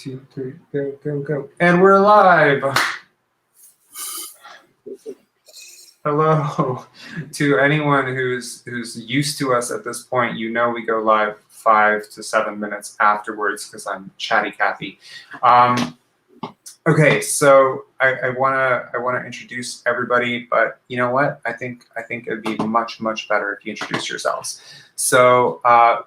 2, 3, go, go, go. And we're live. Hello to anyone who's used to us at this point. You know we go live 5 to 7 minutes afterwards because I'm Chatty Cathy. Okay, so I wanna introduce everybody, but you know what? I think it'd be much better if you introduce yourselves. So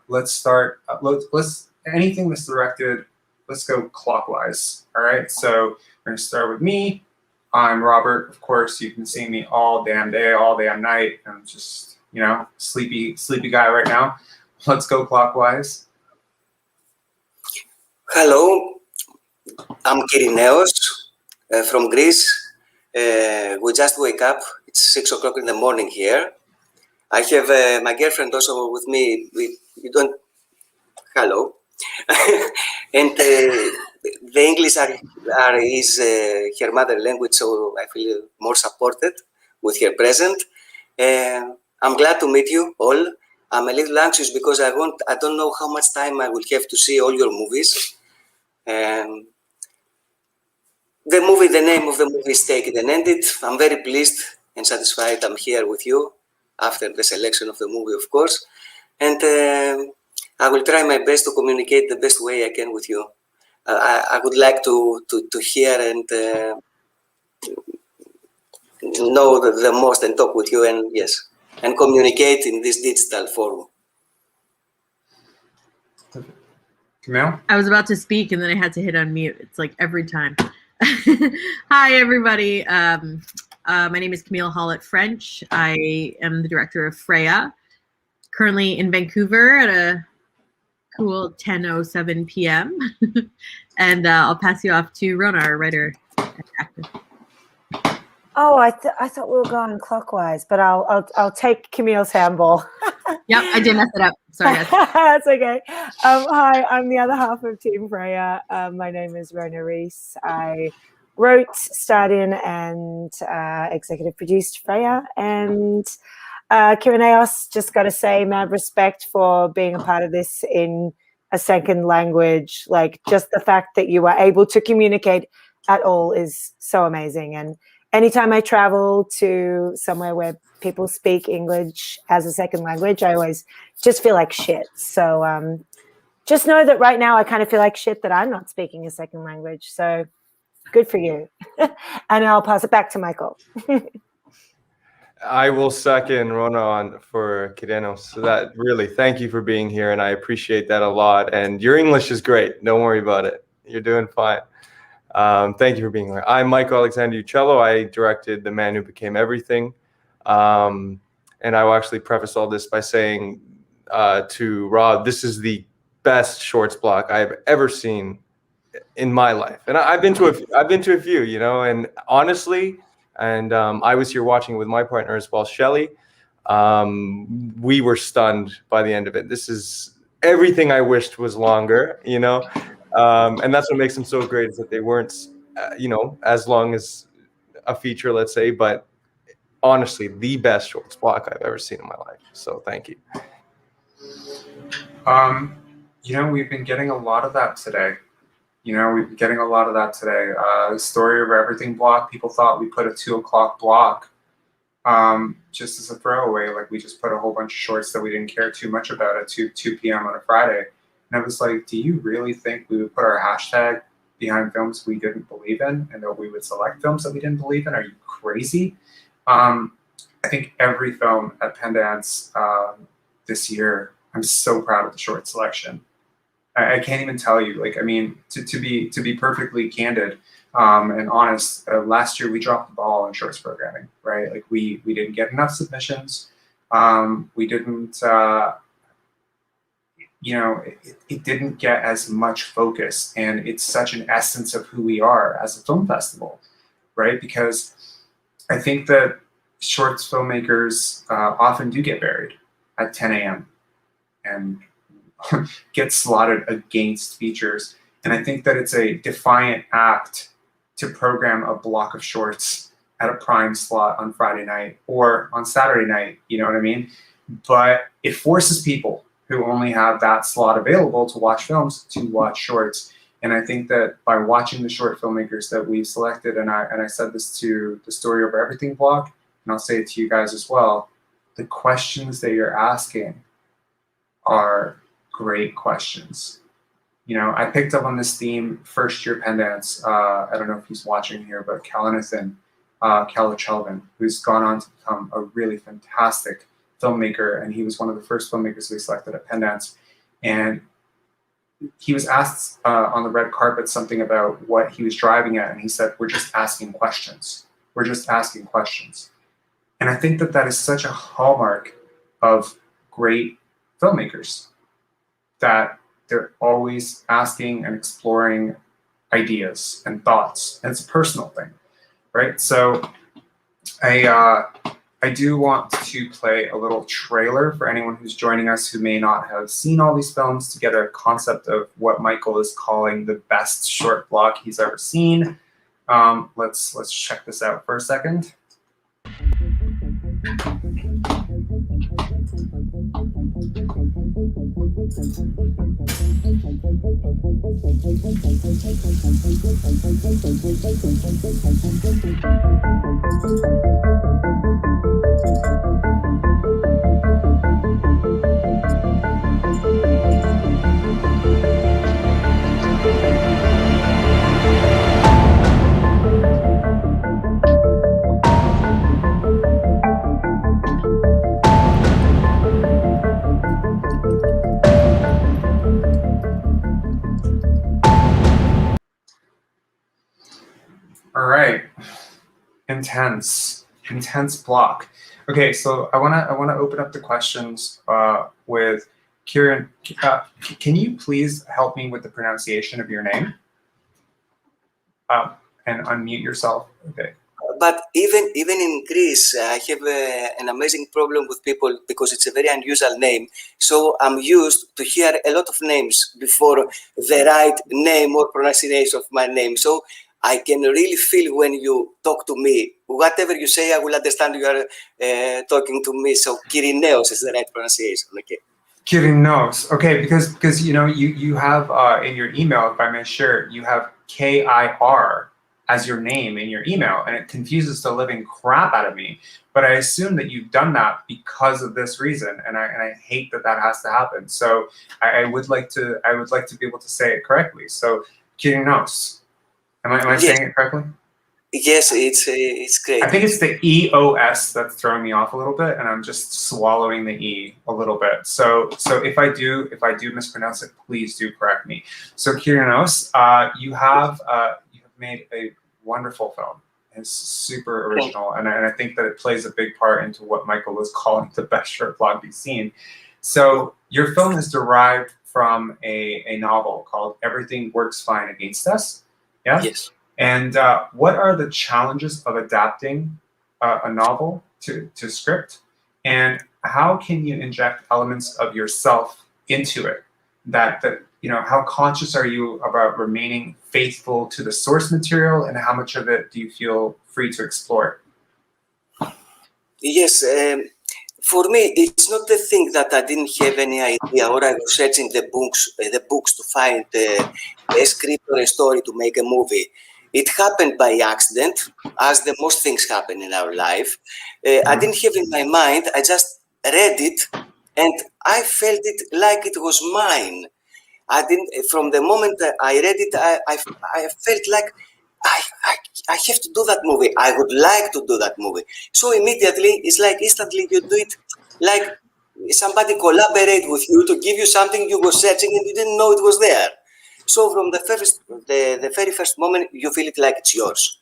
let's start. Let's anything that's directed. Let's go clockwise. All right. So we're gonna start with me. I'm Robert. Of course, you can see me all damn day, all damn night. I'm just sleepy guy right now. Let's go clockwise. Hello. I'm Kirineos from Greece. We just wake up. It's 6 o'clock in the morning here. I have my girlfriend also with me. Hello. And the English is her mother language, so I feel more supported with her present. I'm glad to meet you all. I'm a little anxious because I don't know how much time I will have to see all your movies. The name of the movie is Take It and End It. I'm very pleased and satisfied I'm here with you after the selection of the movie, of course. And I will try my best to communicate the best way I can with you. I would like to hear and know the most and talk with you and communicate in this digital forum. Camille? I was about to speak and then I had to hit unmute. It's like every time. Hi, everybody. My name is Camille Hollett-French. I am the director of Freya, currently in Vancouver at a cool 10:07 p.m. And I'll pass you off to Rona, our writer and actor. Oh, I thought we were going clockwise, but I'll take Camille's handball. Yep, I did mess it up. Sorry, guys. That's okay. Hi, I'm the other half of Team Freya. My name is Rona Reese. I wrote, starred in, and executive produced Freya. And Kirineos, just got to say, mad respect for being a part of this in a second language. Like, just the fact that you were able to communicate at all is so amazing. And anytime I travel to somewhere where people speak English as a second language, I always just feel like shit. So just know that right now I kind of feel like shit that I'm not speaking a second language. So good for you. And I'll pass it back to Michael. I will second Rona on for Kirineos. So that really, thank you for being here, and I appreciate that a lot. And your English is great. Don't worry about it. You're doing fine. Thank you for being here. I'm Michael Alexander Uccello. I directed The Man Who Became Everything. And I will actually preface all this by saying to Rob, this is the best shorts block I've ever seen in my life. And I've been to a few, and honestly, and I was here watching with my partner as well, Shelley. We were stunned by the end of it. This is everything I wished was longer, and that's what makes them so great, is that they weren't, as long as a feature, let's say, but honestly, the best shorts block I've ever seen in my life. So thank you. We've been getting a lot of that today. The Story of Everything block, people thought we put a 2 o'clock block just as a throwaway. Like, we just put a whole bunch of shorts that we didn't care too much about at 2 p.m. on a Friday. And I was like, do you really think we would put our hashtag behind films we didn't believe in, and that we would select films that we didn't believe in? Are you crazy? I think every film at Pendance this year, I'm so proud of the short selection. I can't even tell you. To be perfectly candid and honest, last year we dropped the ball on shorts programming, right? Like, we didn't get enough submissions. We didn't, it didn't get as much focus, and it's such an essence of who we are as a film festival, right? Because I think that shorts filmmakers often do get buried at 10 a.m. and get slotted against features. And I think that it's a defiant act to program a block of shorts at a prime slot on Friday night or on Saturday night, you know what I mean? But it forces people who only have that slot available to watch films to watch shorts. And I think that by watching the short filmmakers that we've selected, and I said this to the Story Over Everything blog, and I'll say it to you guys as well, the questions that you're asking are great questions. You know, I picked up on this theme first year Pendance. I don't know if he's watching here, but Kalanathan Kalachelvan, who's gone on to become a really fantastic filmmaker, and he was one of the first filmmakers we selected at Pendance. And he was asked on the red carpet something about what he was driving at, and he said, "We're just asking questions. We're just asking questions." And I think that that is such a hallmark of great filmmakers, that they're always asking and exploring ideas and thoughts, and it's a personal thing, right? So I do want to play a little trailer for anyone who's joining us who may not have seen all these films, to get a concept of what Michael is calling the best short block he's ever seen. Let's check this out for a second. All right, intense block. Okay, so I wanna open up the questions with Kieran. Can you please help me with the pronunciation of your name? And unmute yourself. Okay. But even in Greece, I have an amazing problem with people because it's a very unusual name. So I'm used to hear a lot of names before the right name or pronunciation of my name. So I can really feel when you talk to me. Whatever you say, I will understand you are talking to me. So Kirineos is the right pronunciation. Okay. Kirinos. Okay, because you know you have in your email, if I may share, you have KIR as your name in your email, and it confuses the living crap out of me. But I assume that you've done that because of this reason, and I hate that that has to happen. So I would like to be able to say it correctly. So Kirinos. Am I saying it correctly? Yes, it's great. I think it's the EOS that's throwing me off a little bit, and I'm just swallowing the E a little bit. So if I do mispronounce it, please do correct me. So Kirinos, you have made a wonderful film. It's super original, and I think that it plays a big part into what Michael was calling the best short block he's seen. So your film is derived from a novel called Everything Works Fine Against Us. Yeah? Yes. And what are the challenges of adapting a novel to script? And how can you inject elements of yourself into it? That you know, how conscious are you about remaining faithful to the source material, and how much of it do you feel free to explore? Yes. For me, it's not the thing that I didn't have any idea, or I was searching the books to find a script or a story to make a movie. It happened by accident, as the most things happen in our life. I didn't have in my mind. I just read it, and I felt it like it was mine. I didn't. From the moment that I read it, I felt like I have to do that movie. I would like to do that movie. So immediately, it's like instantly you do it, like somebody collaborate with you to give you something you were searching and you didn't know it was there. So from the very first moment, you feel it like it's yours.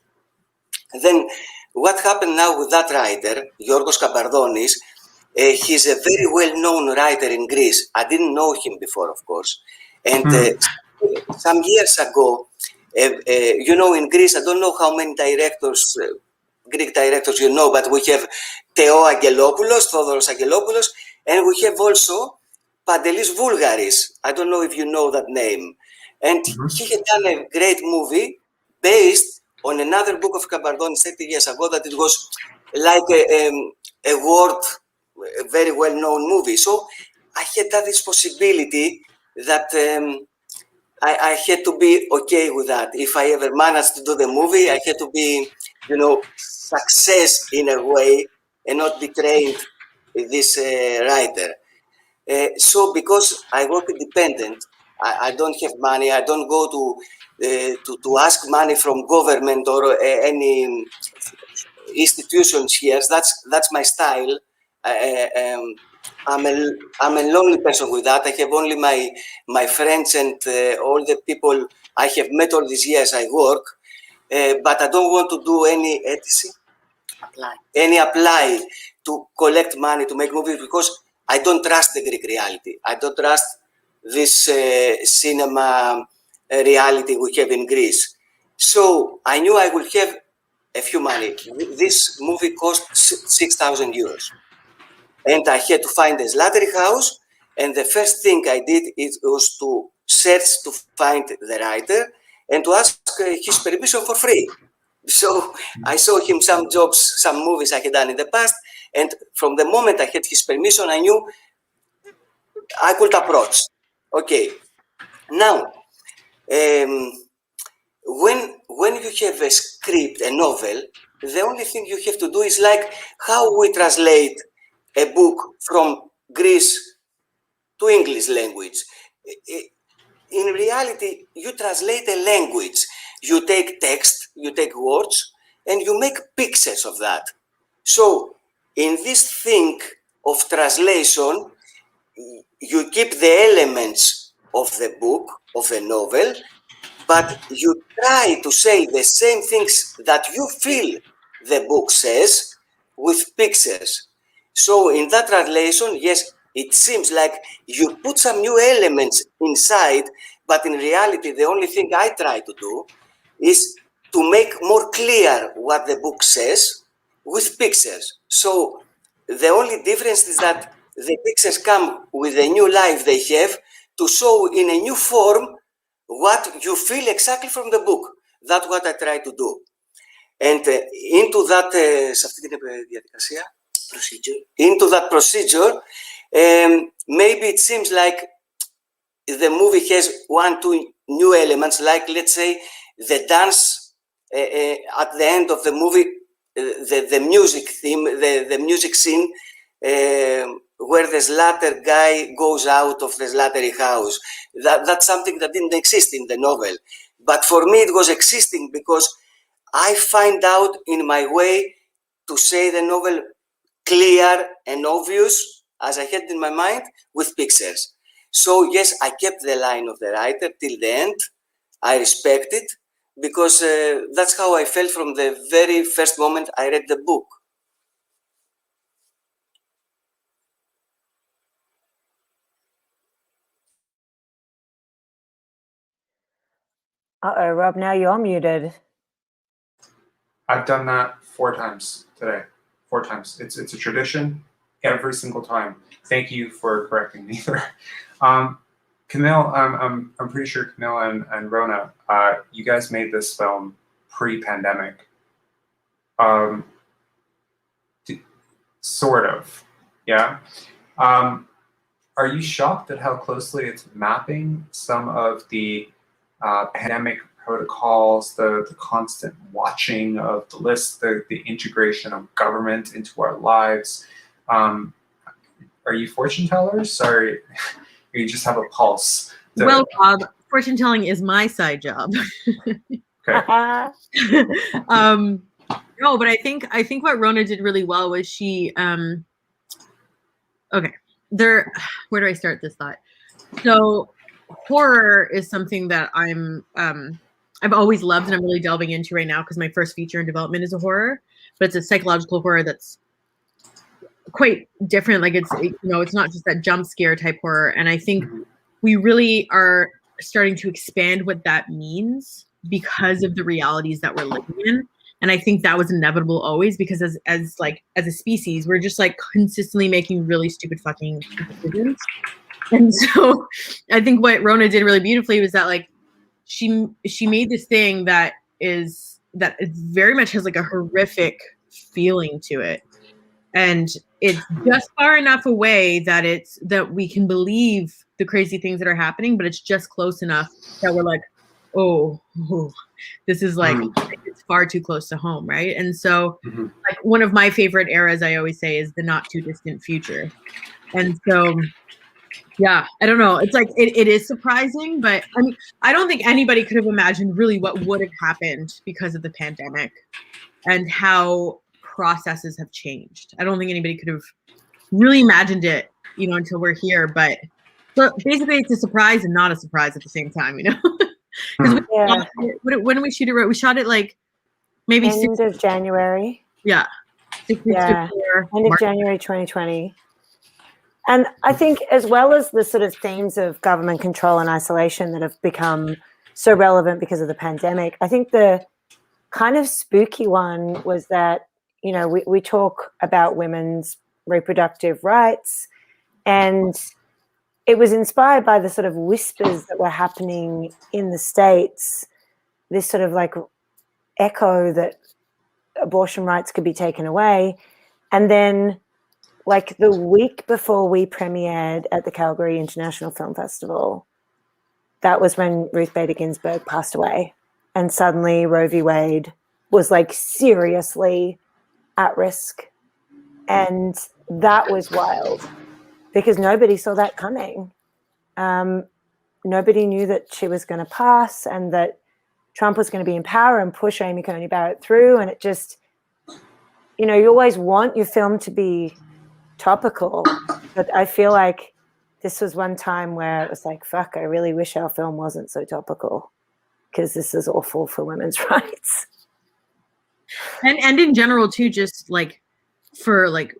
And then what happened now with that writer, Yorgos Kabardonis, he's a very well-known writer in Greece. I didn't know him before, of course. And some years ago, you know, in Greece, I don't know how many directors, Greek directors you know, but we have Theo Angelopoulos, Thodoros Angelopoulos, and we have also Pantelis Voulgaris. I don't know if you know that name. And he had done a great movie based on another book of Kabardonis 30 years ago that it was like a very well-known movie. So I had that this possibility that I had to be okay with that. If I ever managed to do the movie, I had to be, success in a way and not betraying this writer. So because I work independent, I don't have money. I don't go to ask money from government or any institutions here. That's my style. I'm a lonely person with that. I have only my friends and all the people I have met all these years I work, but I don't want to do any apply to collect money to make movies because I don't trust the Greek reality. I don't trust this cinema reality we have in Greece. So I knew I would have a few money. This movie cost 6,000 euros. And I had to find a slaughter house. And the first thing I did was to search to find the writer and to ask his permission for free. So I saw him some jobs, some movies I had done in the past. And from the moment I had his permission, I knew I could approach. Okay. Now, when you have a script, a novel, the only thing you have to do is like how we translate a book from Greece to English language. In reality, you translate a language. You take text, you take words, and you make pictures of that. So in this thing of translation, you keep the elements of the book, of the novel, but you try to say the same things that you feel the book says with pictures. So in that translation, yes, it seems like you put some new elements inside, but in reality, the only thing I try to do is to make more clear what the book says with pictures. So the only difference is that the pictures come with a new life they have to show in a new form what you feel exactly from the book. That's what I try to do. And into that procedure, maybe it seems like the movie has 1-2 new elements, like let's say the dance at the end of the movie, the music theme, the music scene, where the slaughter guy goes out of the slaughtery house. That's something that didn't exist in the novel. But for me, it was existing because I find out in my way to say the novel clear and obvious, as I had in my mind, with pictures. So yes, I kept the line of the writer till the end. I respect it because that's how I felt from the very first moment I read the book. Uh-oh, Rob, now you're muted. I've done that 4 times today. 4 times. It's a tradition every single time. Thank you for correcting me there. Camille, I'm pretty sure Camille and Rona, you guys made this film pre-pandemic. Sort of, yeah. Are you shocked at how closely it's mapping some of the pandemic protocols, the constant watching of the list, the integration of government into our lives? Are you fortune tellers, or you just have a pulse? Well, Bob, fortune telling is my side job. Okay. No, but I think what Rona did really well was she okay. Where do I start this thought? So horror is something that I've always loved and I'm really delving into right now because my first feature in development is a horror, but it's a psychological horror that's quite different. Like it's not just that jump scare type horror. And I think we really are starting to expand what that means because of the realities that we're living in. And I think that was inevitable always because as a species, we're just like consistently making really stupid fucking decisions. And so I think what Rona did really beautifully was that like she made this thing that very much has like a horrific feeling to it. And it's just far enough away that we can believe the crazy things that are happening, but it's just close enough that we're like, oh, this is like, it's far too close to home, right? And so like one of my favorite eras, I always say, is the not too distant future. And so yeah, I don't know. It's like it is surprising, but I mean, I don't think anybody could have imagined really what would have happened because of the pandemic and how processes have changed. I don't think anybody could have really imagined it, you know, until we're here. But so basically, it's a surprise and not a surprise at the same time, you know. Because when we shoot it, we shot it like maybe end of January. 6 weeks Yeah, before end of March. January 2020. And I think as well as the sort of themes of government control and isolation that have become so relevant because of the pandemic, I think the kind of spooky one was that, you know, we talk about women's reproductive rights, and it was inspired by the sort of whispers that were happening in the States, this sort of like echo that abortion rights could be taken away. And then like the week before we premiered at the Calgary International Film Festival, that was when Ruth Bader Ginsburg passed away. And suddenly Roe v. Wade was like seriously at risk. And that was wild because nobody saw that coming. Nobody knew that she was going to pass and that Trump was going to be in power and push Amy Coney Barrett through. And it just, you know, you always want your film to be topical, but I feel like this was one time where it was like, fuck, I really wish our film wasn't so topical because this is awful for women's rights. And in general too, just like for like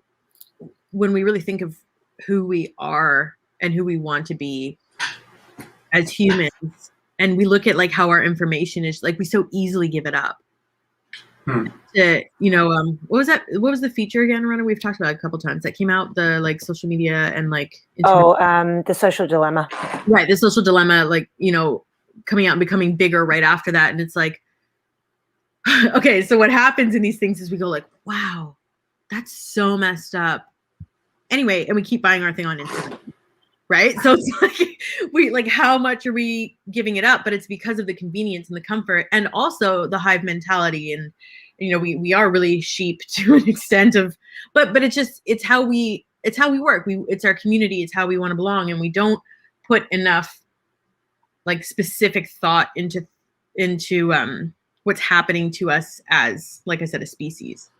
when we really think of who we are and who we want to be as humans, and we look at like how our information is, like we so easily give it up. To, you know, what was that? What was the feature again, Rana? We've talked about it a couple times. That came out, the like social media and like the Social Dilemma. Right, the Social Dilemma, like, you know, coming out and becoming bigger right after that. And it's like, okay, so what happens in these things is we go like, wow, that's so messed up. Anyway, and we keep buying our thing on Instagram. Right? So it's like we like, how much are we giving it up? But it's because of the convenience and the comfort and also the hive mentality. And you know, we are really sheep to an extent of, but it's how we work. It's our community, it's how we want to belong, and we don't put enough like specific thought into what's happening to us as, like I said, a species.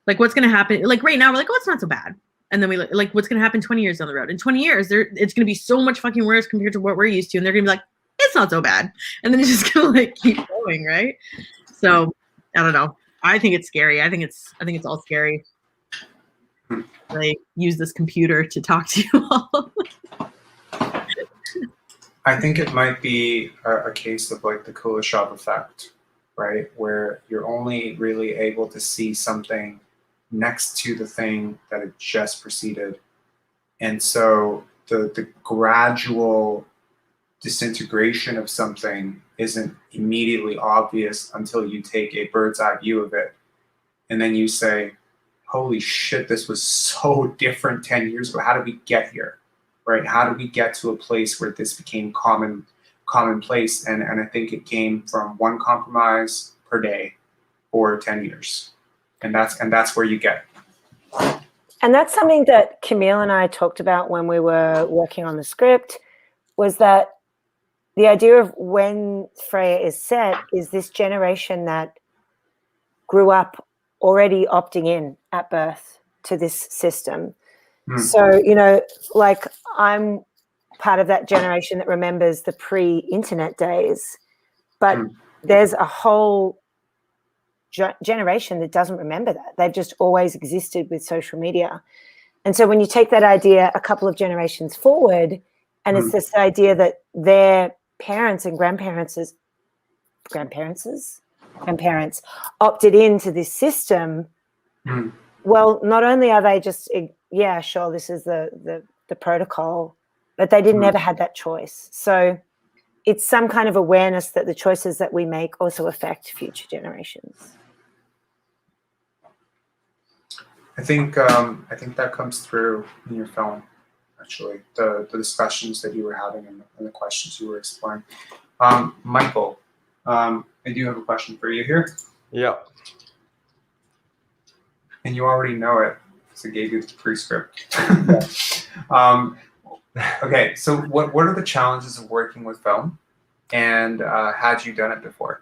Like what's gonna happen, like right now we're like, oh, it's not so bad. And then we like, what's going to happen 20 years down the road? In 20 years, it's going to be so much fucking worse compared to what we're used to. And they're going to be like, it's not so bad. And then it's just going to like keep going, right? So I don't know. I think it's scary. I think it's all scary. Like use this computer to talk to you all. I think it might be a case of like the Kuleshov effect, right? Where you're only really able to see something next to the thing that had just preceded. And so the gradual disintegration of something isn't immediately obvious until you take a bird's eye view of it. And then you say, holy shit, this was so different 10 years ago. How did we get here, right? How did we get to a place where this became commonplace? And I think it came from one compromise per day for 10 years. And that's where you get. And that's something that Camille and I talked about when we were working on the script, was that the idea of when Freya is set is this generation that grew up already opting in at birth to this system. So, you know, like I'm part of that generation that remembers the pre-internet days, but there's a whole generation that doesn't remember that. They've just always existed with social media. And so when you take that idea a couple of generations forward, and it's this idea that their parents and grandparents opted into this system, well, not only are they just, yeah, sure, this is the protocol, but they never had that choice. So it's some kind of awareness that the choices that we make also affect future generations. I think that comes through in your film. actually, the discussions that you were having and the questions you were exploring. Michael, I do have a question for you here. Yeah. And you already know it, because I gave you the pre-script. Okay, so what are the challenges of working with film, and had you done it before?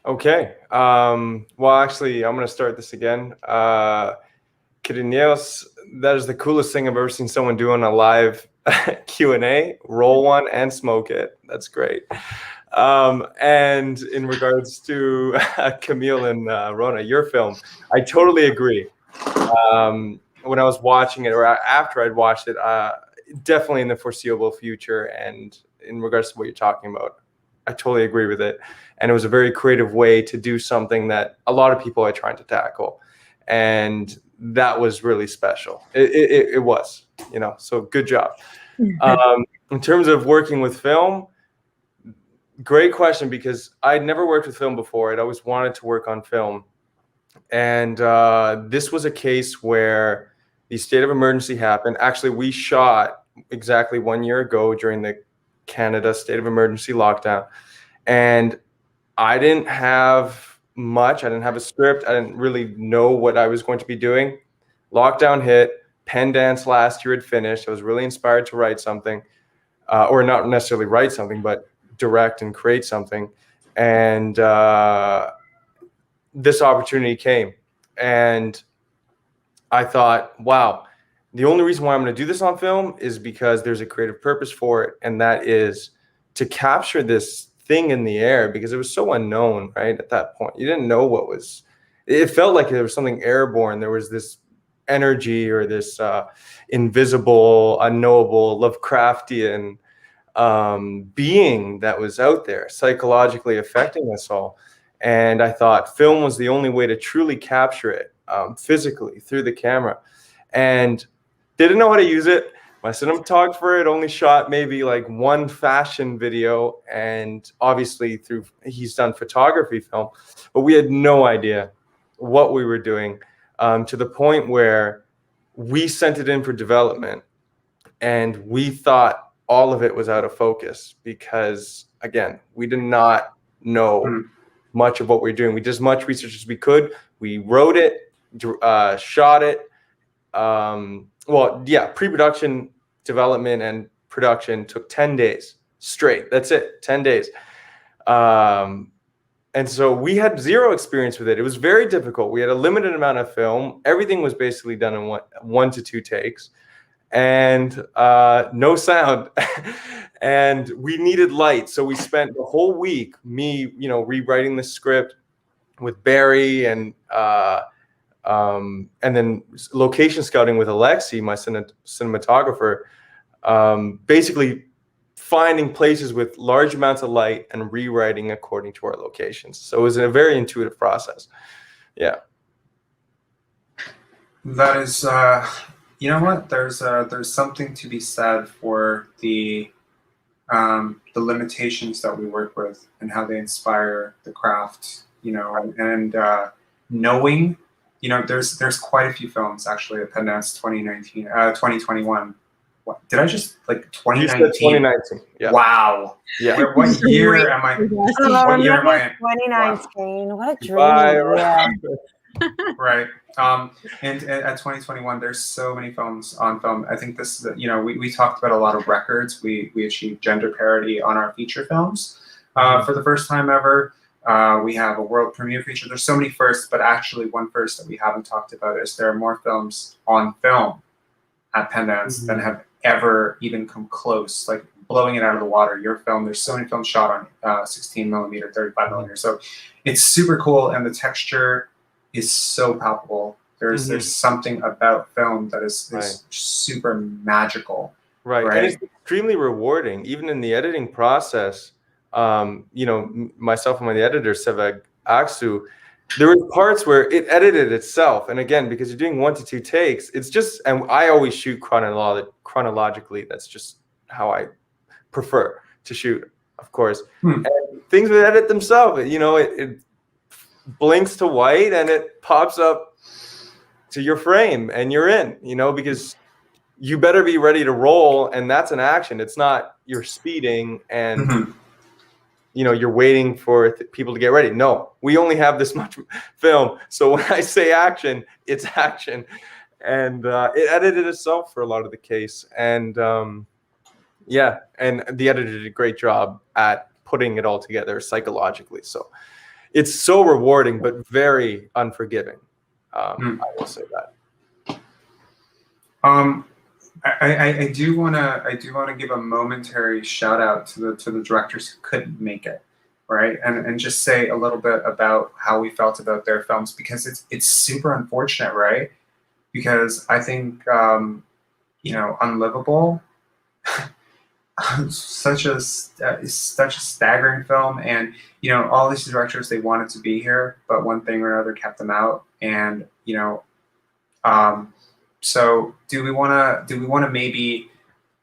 Okay. Well, actually, I'm going to start this again. Querineos, that is the coolest thing I've ever seen someone do on a live Q&A. Roll one and smoke it. That's great. And in regards to Camille and Rona, your film, I totally agree. When I was watching it, or after I'd watched it, definitely in the foreseeable future, and in regards to what you're talking about, I totally agree with it. And it was a very creative way to do something that a lot of people are trying to tackle. And that was really special. It was, you know, so good job. In terms of working with film, great question, because I'd never worked with film before. I'd always wanted to work on film. And this was a case where the state of emergency happened. Actually, we shot exactly 1 year ago during the Canada state of emergency lockdown. And I didn't have much. I didn't have a script. I didn't really know what I was going to be doing. Lockdown hit. Pendance last year had finished. I was really inspired to write something, or not necessarily write something, but direct and create something. And this opportunity came. And I thought, wow, the only reason why I'm going to do this on film is because there's a creative purpose for it. And that is to capture this thing in the air, because it was so unknown, right? At that point, you didn't know what was, it felt like there was something airborne. There was this energy, or this invisible, unknowable, Lovecraftian being that was out there psychologically affecting us all. And I thought film was the only way to truly capture it physically through the camera, and didn't know how to use it. My cinematographer had only shot maybe like one fashion video, and obviously he's done photography film, but we had no idea what we were doing, to the point where we sent it in for development, and we thought all of it was out of focus because, again, we did not know much of what we were doing. We did as much research as we could. We wrote it, shot it. Pre-production, development, and production took 10 days straight. That's it, 10 days. And so we had zero experience with it. It was very difficult. We had a limited amount of film. Everything was basically done in one to two takes, and no sound. And we needed light. So we spent the whole week, rewriting the script with Barry, and then location scouting with Alexi, my cinematographer, basically finding places with large amounts of light and rewriting according to our locations. So it was a very intuitive process. Yeah. That is, you know what? There's something to be said for the limitations that we work with and how they inspire the craft. You know, and knowing. You know, there's quite a few films actually at Pendance 2021. What did I just, like, 2019? 2019. Yeah. Wow. Yeah. What year am I? What year am I in? 2019. Wow. What a dream. Right. And at 2021, there's so many films on film. I think this, we talked about a lot of records. We achieved gender parity on our feature films for the first time ever. We have a world premiere feature. There's so many firsts, but actually one first that we haven't talked about is there are more films on film at Pendance than have ever even come close, like blowing it out of the water. Your film, there's so many films shot on 16 millimeter, 35 millimeter. So it's super cool, and the texture is so palpable. There's something about film that is super magical. Right. And it's extremely rewarding, even in the editing process. Myself and my editor, Sevag Aksu, there were parts where it edited itself. And again, because you're doing 1 to 2 takes, it's just, and I always shoot chronologically. That's just how I prefer to shoot, of course. And things would edit themselves. It blinks to white and it pops up to your frame and you're in, because you better be ready to roll, and that's an action. It's not you're speeding and you know, you're waiting for people to get ready. No, we only have this much film. So when I say action, it's action. And it edited itself for a lot of the case. And yeah, and the editor did a great job at putting it all together psychologically. So it's so rewarding, but very unforgiving. I will say that. I do want to give a momentary shout out to the directors who couldn't make it, right? And just say a little bit about how we felt about their films, because it's super unfortunate, right? Because I think you know, Unlivable, such a staggering film, and you know, all these directors, they wanted to be here, but one thing or another kept them out, and you know. So do we want to maybe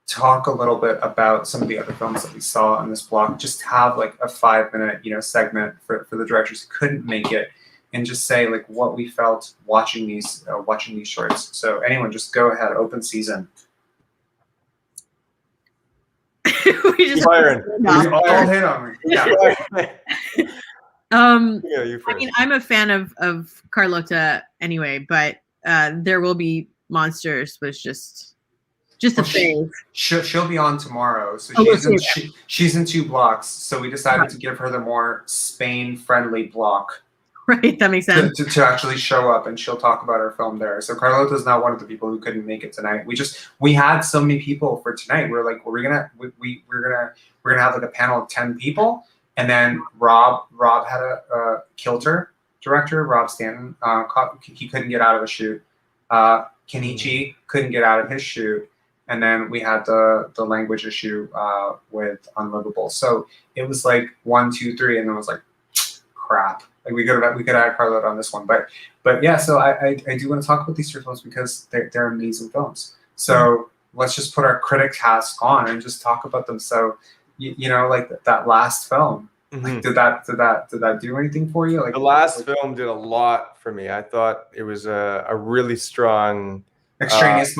talk a little bit about some of the other films that we saw in this block? Just have like a 5-minute, you know, segment for the directors who couldn't make it, and just say like what we felt watching these shorts. So anyone, just go ahead, open season. We just Byron. All hit on me. Yeah. Yeah, you I first. mean, I'm a fan of Carlota anyway, but There Will Be Monsters was just a phase. She'll be on tomorrow. So Oh, she's in 2 blocks. So we decided to give her the more Spain-friendly block. Right, that makes sense. To actually show up, and she'll talk about her film there. So Carlota is not one of the people who couldn't make it tonight. We had so many people for tonight. We're like, we're gonna have like a panel of 10 people, and then Rob had a Kilter director, Rob Stanton. He couldn't get out of the shoot. Kenichi couldn't get out of his shoot, and then we had the language issue with Unlivable. So it was like 1, 2, 3, and then it was like crap. Like we could add Carlota on this one, but yeah. So I do want to talk about these 3 films because they're amazing films. So let's just put our critic task on and just talk about them. So you know, like that last film. Like, did that do anything for you? Like the last film did a lot for me. I thought it was a really strong extraneous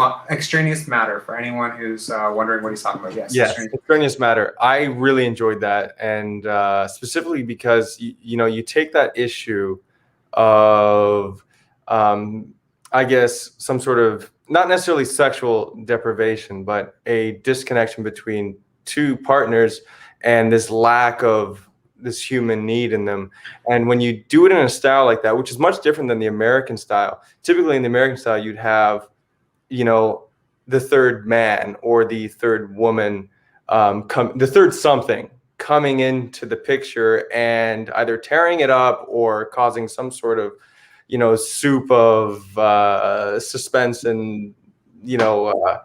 matter for anyone who's wondering what he's talking about. Yes, extraneous matter. I really enjoyed that, and specifically because you take that issue of I guess some sort of not necessarily sexual deprivation, but a disconnection between 2 partners and this lack of this human need in them. And when you do it in a style like that, which is much different than the American style, typically in the American style, you'd have, you know, the third man or the third woman, the third something coming into the picture and either tearing it up or causing some sort of, you know, soup of suspense and, you know,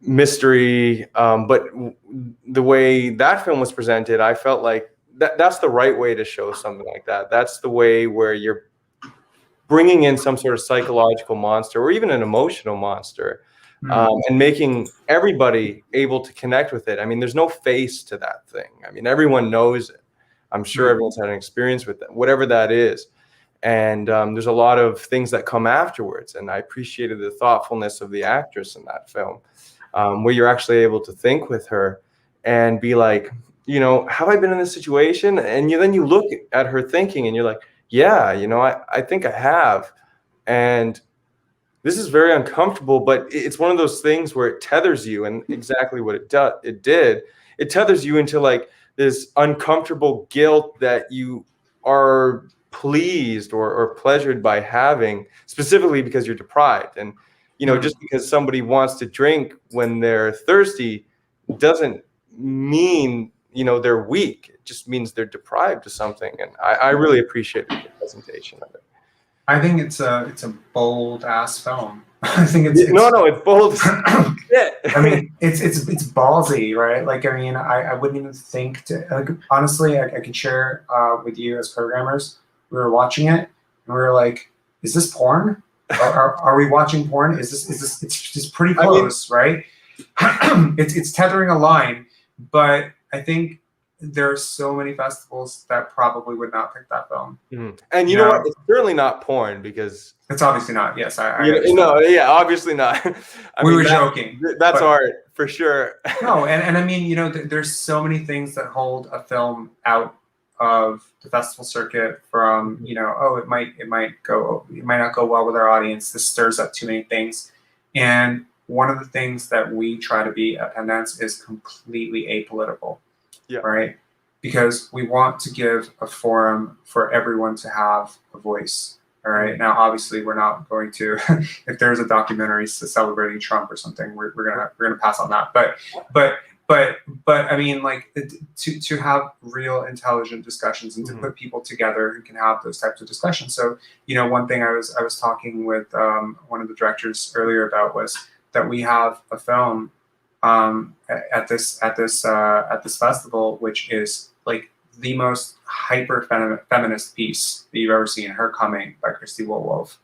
mystery, but the way that film was presented, I felt like that's the right way to show something like that. That's the way where you're bringing in some sort of psychological monster or even an emotional monster, and making everybody able to connect with it. I mean, there's no face to that thing. I mean, everyone knows it. I'm sure everyone's had an experience with it, whatever that is. And there's a lot of things that come afterwards. And I appreciated the thoughtfulness of the actress in that film, where you're actually able to think with her and be like, you know, have I been in this situation? And then you look at her thinking and you're like, yeah, you know, I think I have. And this is very uncomfortable, but it's one of those things where it tethers you, and exactly what it did. It tethers you into like this uncomfortable guilt that you are pleased or pleasured by having, specifically because you're deprived. And you know, just because somebody wants to drink when they're thirsty doesn't mean, you know, they're weak. It just means they're deprived of something. And I really appreciated the presentation of it. I think it's a bold ass film. I think it's it's bold. Yeah. I mean, it's ballsy, right? Like, I mean, I wouldn't even think to, like, honestly, I could share with you as programmers. We were watching it and we were like, is this porn? Are we watching porn? Is this it's pretty close, right? It's tethering a line, but I think there are so many festivals that probably would not pick that film. And you know what? It's certainly not porn, because it's obviously not. Yes, I you know, yeah, obviously not. We were joking. That's art for sure. No, and I mean, you know, there's so many things that hold a film out of the festival circuit from, you know, oh, it might not go well with our audience. This stirs up too many things. And one of the things that we try to be at Pendance is completely apolitical. Yeah. Right? Because we want to give a forum for everyone to have a voice. All right. Now, obviously, we're not going to. If there's a documentary celebrating Trump or something, we're gonna pass on that. But I mean, like, to have real intelligent discussions and to put people together who can have those types of discussions. So, you know, one thing I was talking with one of the directors earlier about was that we have a film at this festival, which is like the most hyper feminist piece that you've ever seen. Her Coming by Christy Woolwolf.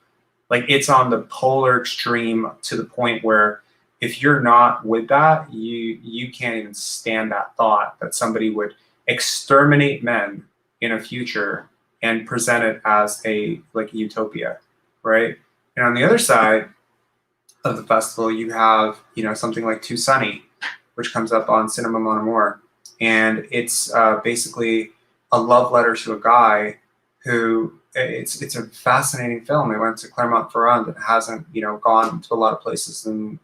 Like, it's on the polar extreme to the point where if you're not with that, you can't even stand that thought that somebody would exterminate men in a future and present it as a utopia, right? And on the other side of the festival, you have, you know, something like Too Sunny, which comes up on Cinema Mon Amour, and it's basically a love letter to a guy who it's a fascinating film. It went to Clermont-Ferrand and hasn't, you know, gone to a lot of places in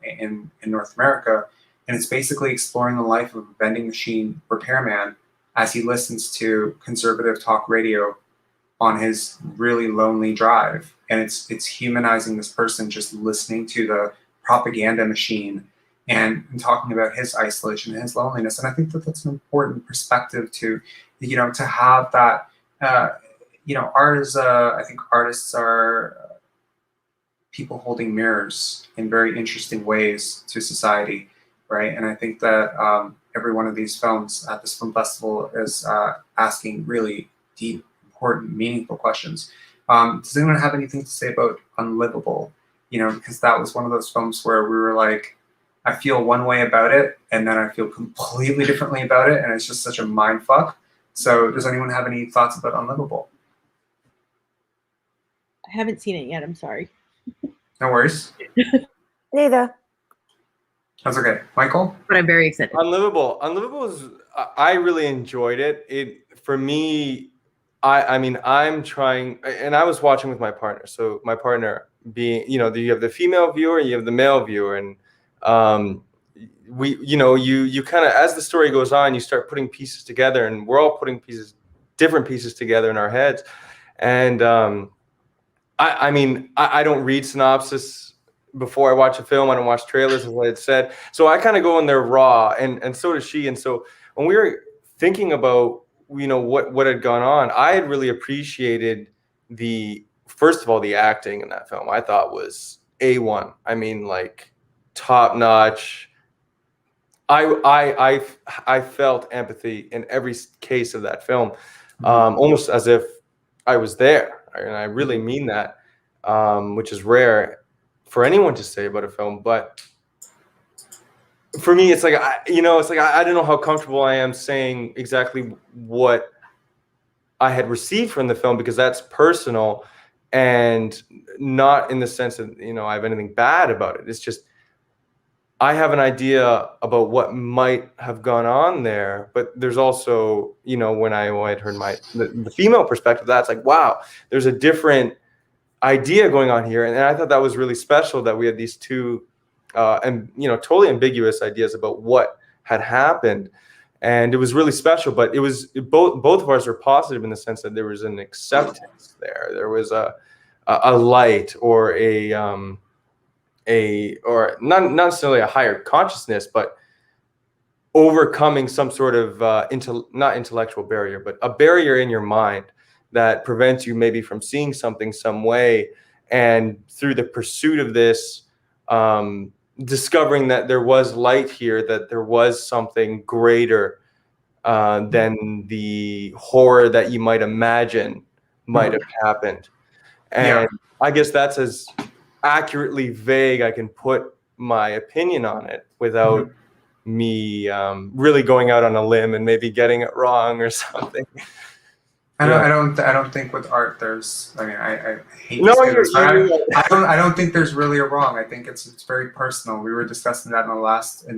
North America, and it's basically exploring the life of a vending machine repairman as he listens to conservative talk radio on his really lonely drive. And it's humanizing this person just listening to the propaganda machine and talking about his isolation and his loneliness. And I think that that's an important perspective to, you know, to have that, you know, art is, I think artists are people holding mirrors in very interesting ways to society, right? And I think that every one of these films at this film festival is asking really deep, important, meaningful questions. Does anyone have anything to say about Unlivable? You know, because that was one of those films where we were like, I feel one way about it, and then I feel completely differently about it, and it's just such a mind fuck. So does anyone have any thoughts about Unlivable? I haven't seen it yet. I'm sorry. No worries. Neither. That's okay. Michael? But I'm very excited. Unlivable is, I really enjoyed it. For me, I mean, I'm trying, and I was watching with my partner. So my partner being, you know, you have the female viewer, you have the male viewer, and you know, you kind of, as the story goes on, you start putting pieces together, and we're all putting different pieces together in our heads. And I mean, I don't read synopsis before I watch a film. I don't watch trailers, as I had said. So I kind of go in there raw, and so does she. And so when we were thinking about, you know, what had gone on, I had really appreciated first of all, the acting in that film. I thought was A1. I mean, like, top notch. I felt empathy in every case of that film, almost as if I was there, and I really mean that, which is rare for anyone to say about a film. But for me, it's like, you know, it's like I don't know how comfortable I am saying exactly what I had received from the film, because that's personal, and not in the sense that, you know, I have anything bad about it. It's just I have an idea about what might have gone on there, but there's also, you know, when I had heard the female perspective, that's like, wow, there's a different idea going on here. And I thought that was really special that we had these two, and, you know, totally ambiguous ideas about what had happened. And it was really special, but it was both of ours were positive in the sense that there was an acceptance there. There was a light, or or not necessarily a higher consciousness, but overcoming some sort of not intellectual barrier, but a barrier in your mind that prevents you maybe from seeing something some way. And through the pursuit of this, discovering that there was light here, that there was something greater than the horror that you might imagine might have happened. And I guess that's as accurately vague I can put my opinion on it without me really going out on a limb and maybe getting it wrong or something. I don't think with art there's. I mean, I hate No, to say this, but you're I don't think there's really a wrong. I think it's very personal. We were discussing that in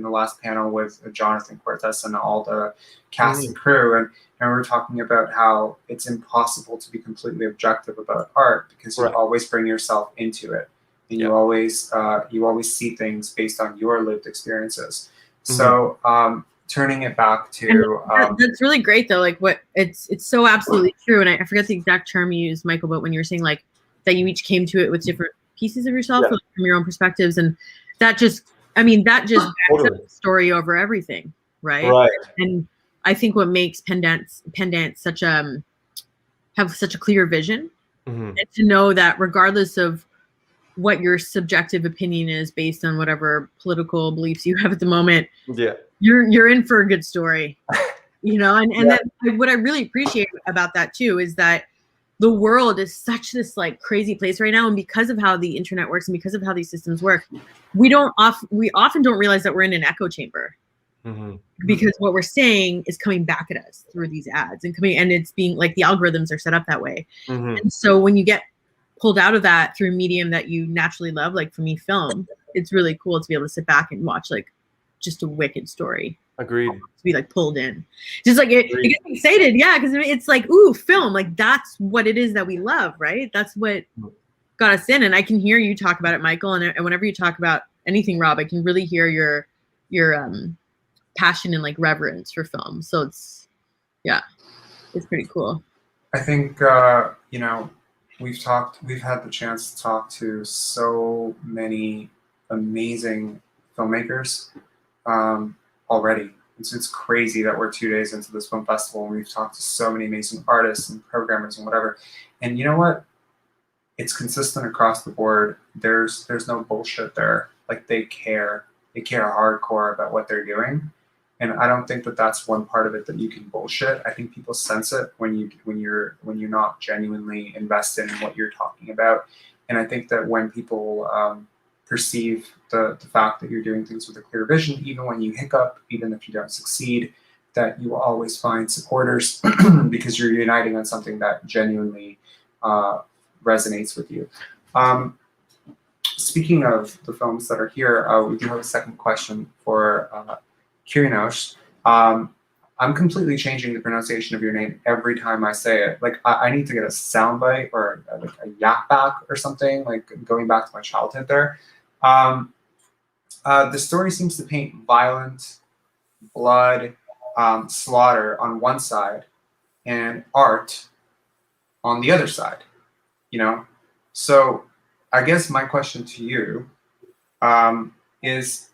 the last panel with Jonathan Cortez and all the cast and crew, and we were talking about how it's impossible to be completely objective about art because you always bring yourself into it, and you always see things based on your lived experiences. So turning it back to that's really great though. Like what it's so absolutely true. And I forget the exact term you used, Michael, but when you were saying like that you each came to it with different pieces of yourself like, from your own perspectives, and that just backs up the story over everything, right? And I think what makes Pendance such have such a clear vision, and to know that regardless of what your subjective opinion is based on whatever political beliefs you have at the moment, you're in for a good story, you know. And then what I really appreciate about that too is that the world is such this like crazy place right now, and because of how the internet works and because of how these systems work, we often don't realize that we're in an echo chamber, because what we're saying is coming back at us through these ads and it's being like the algorithms are set up that way. And so when you get pulled out of that through a medium that you naturally love, like for me, film, it's really cool to be able to sit back and watch like just a wicked story. Agreed. To be like pulled in, just like it gets me excited, because it's like, ooh, film, like that's what it is that we love, right? That's what got us in. And I can hear you talk about it, Michael, and whenever you talk about anything, Rob, I can really hear your passion and like reverence for film. So it's pretty cool. I think you know, we've had the chance to talk to so many amazing filmmakers already. It's crazy that we're 2 days into this film festival and we've talked to so many amazing artists and programmers and whatever. And you know what? It's consistent across the board. There's no bullshit there. Like they care hardcore about what they're doing. And I don't think that that's one part of it that you can bullshit. I think people sense it when you're not genuinely invested in what you're talking about. And I think that when people perceive the fact that you're doing things with a clear vision, even when you hiccup, even if you don't succeed, that you will always find supporters because you're uniting on something that genuinely resonates with you. Speaking of the films that are here, we do have a second question for Kyrinos. I'm completely changing the pronunciation of your name every time I say it. Like I need to get a soundbite or like a yak back or something, like going back to my childhood there. The story seems to paint violent, blood, slaughter on one side and art on the other side, you know? So I guess my question to you is,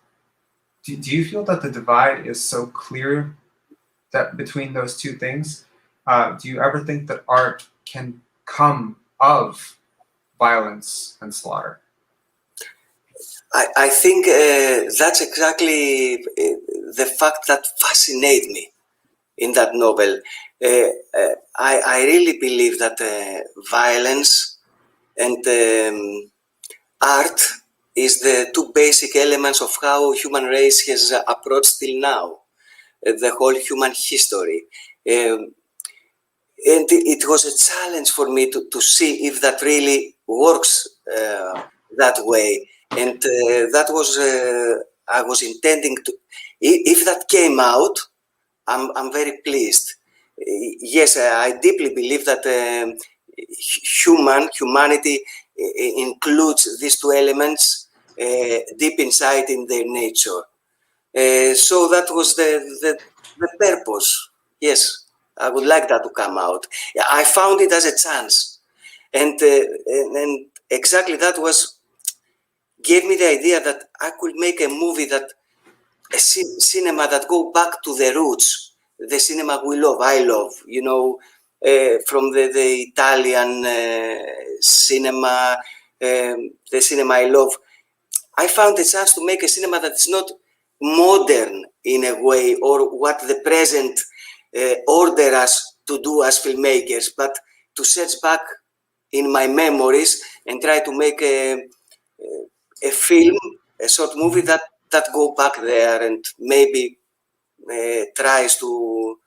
do you feel that the divide is so clear that between those two things? Do you ever think that art can come of violence and slaughter? I think that's exactly the fact that fascinates me in that novel. I really believe that violence and art is the two basic elements of how human race has approached till now, the whole human history. And it was a challenge for me to see if that really works that way. And that was, I was intending to, if that came out, I'm very pleased. Yes, I deeply believe that humanity includes these two elements deep inside in their nature. So that was the purpose. Yes, I would like that to come out. I found it as a chance. And exactly that gave me the idea that I could make a movie that, a cinema that go back to the roots, the cinema we love, I love, you know, from the Italian cinema, the cinema I love. I found a chance to make a cinema that is not modern in a way, or what the present order us to do as filmmakers, but to search back in my memories and try to make a film, a short movie that that go back there and maybe tries to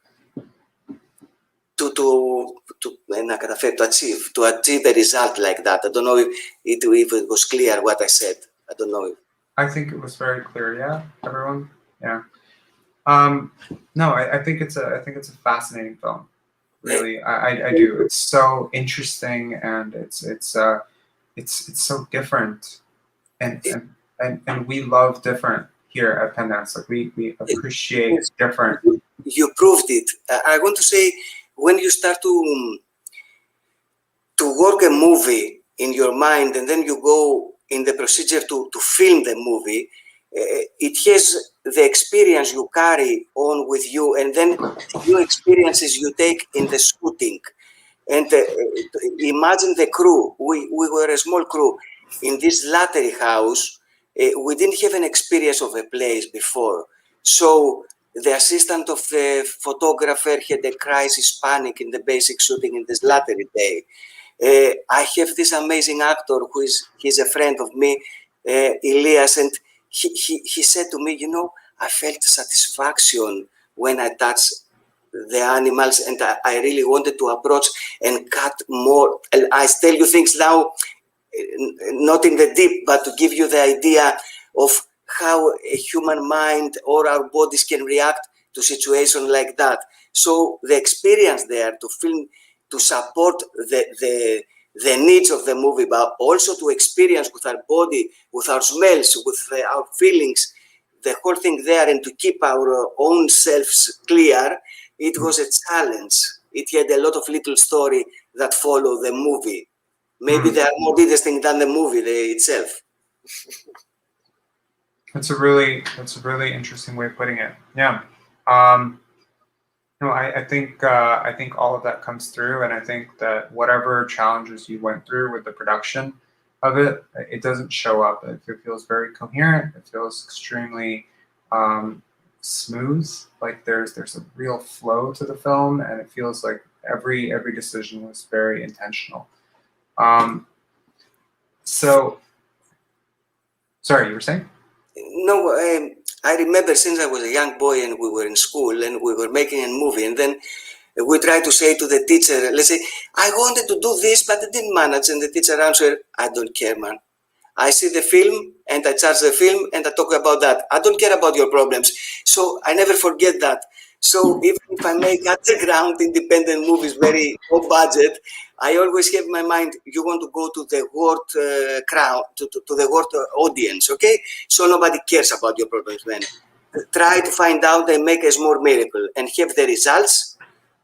achieve a result like that. I don't know if it was clear what I said. I don't know. I think it was very clear. Yeah, everyone. Yeah. No, I think it's a fascinating film. Really, I do. It's so interesting, and it's so different, and we love different here at Pendance. Like we appreciate different. You proved it. I want to say, when you start to work a movie in your mind, and then you go in the procedure to film the movie, it has the experience you carry on with you, and then new experiences you take in the shooting. And imagine the crew. We were a small crew in this lottery house. We didn't have an experience of a place before. So the assistant of the photographer had a crisis panic in the basic shooting in this lottery day. I have this amazing actor he's a friend of me, Elias, and he said to me, I felt satisfaction when I touched the animals, and I really wanted to approach and cut more. And I tell you things now, not in the deep, but to give you the idea of how a human mind or our bodies can react to situations like that. So the experience there to film, to support the needs of the movie, but also to experience with our body, with our smells, with our feelings, the whole thing there, and to keep our own selves clear, it was a challenge. It had a lot of little story that follow the movie. Maybe they are more interesting than the movie itself. That's a really interesting way of putting it. Yeah. I think all of that comes through, and I think that whatever challenges you went through with the production of it, it doesn't show up. It feels very coherent. It feels extremely smooth. Like there's a real flow to the film, and it feels like every decision was very intentional. So, sorry, you were saying? No, I remember since I was a young boy and we were in school and we were making a movie, and then we tried to say to the teacher, let's say, I wanted to do this, but I didn't manage. And the teacher answered, I don't care, man. I see the film and I charge the film and I talk about that. I don't care about your problems. So I never forget that. So even if I make underground independent movies very low budget, I always have in my mind, you want to go to the world crowd, to the world audience, okay? So nobody cares about your problems, man. Try to find out and make a small miracle and have the results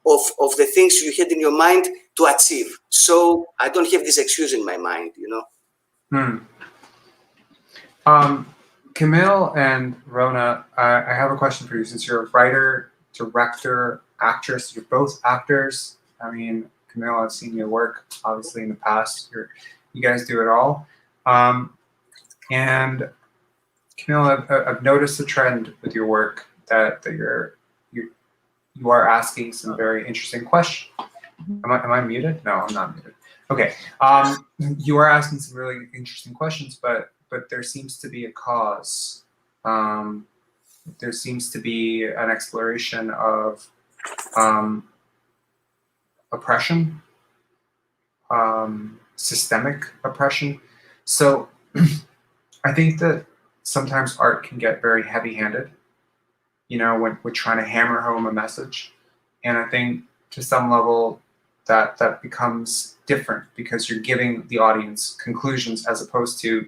of the things you had in your mind to achieve. So I don't have this excuse in my mind, Camille and Rona, I have a question for you. Since you're a writer, director, actress, you're both actors. I mean, Camille, I've seen your work obviously in the past. You guys do it all. And Camille, I've noticed a trend with your work that you are asking some very interesting questions. Am I muted? No, I'm not muted. Okay. You are asking some really interesting questions, but there seems to be a cause. There seems to be an exploration of oppression, systemic oppression. So I think that sometimes art can get very heavy-handed, when we're trying to hammer home a message. And I think to some level that becomes different because you're giving the audience conclusions as opposed to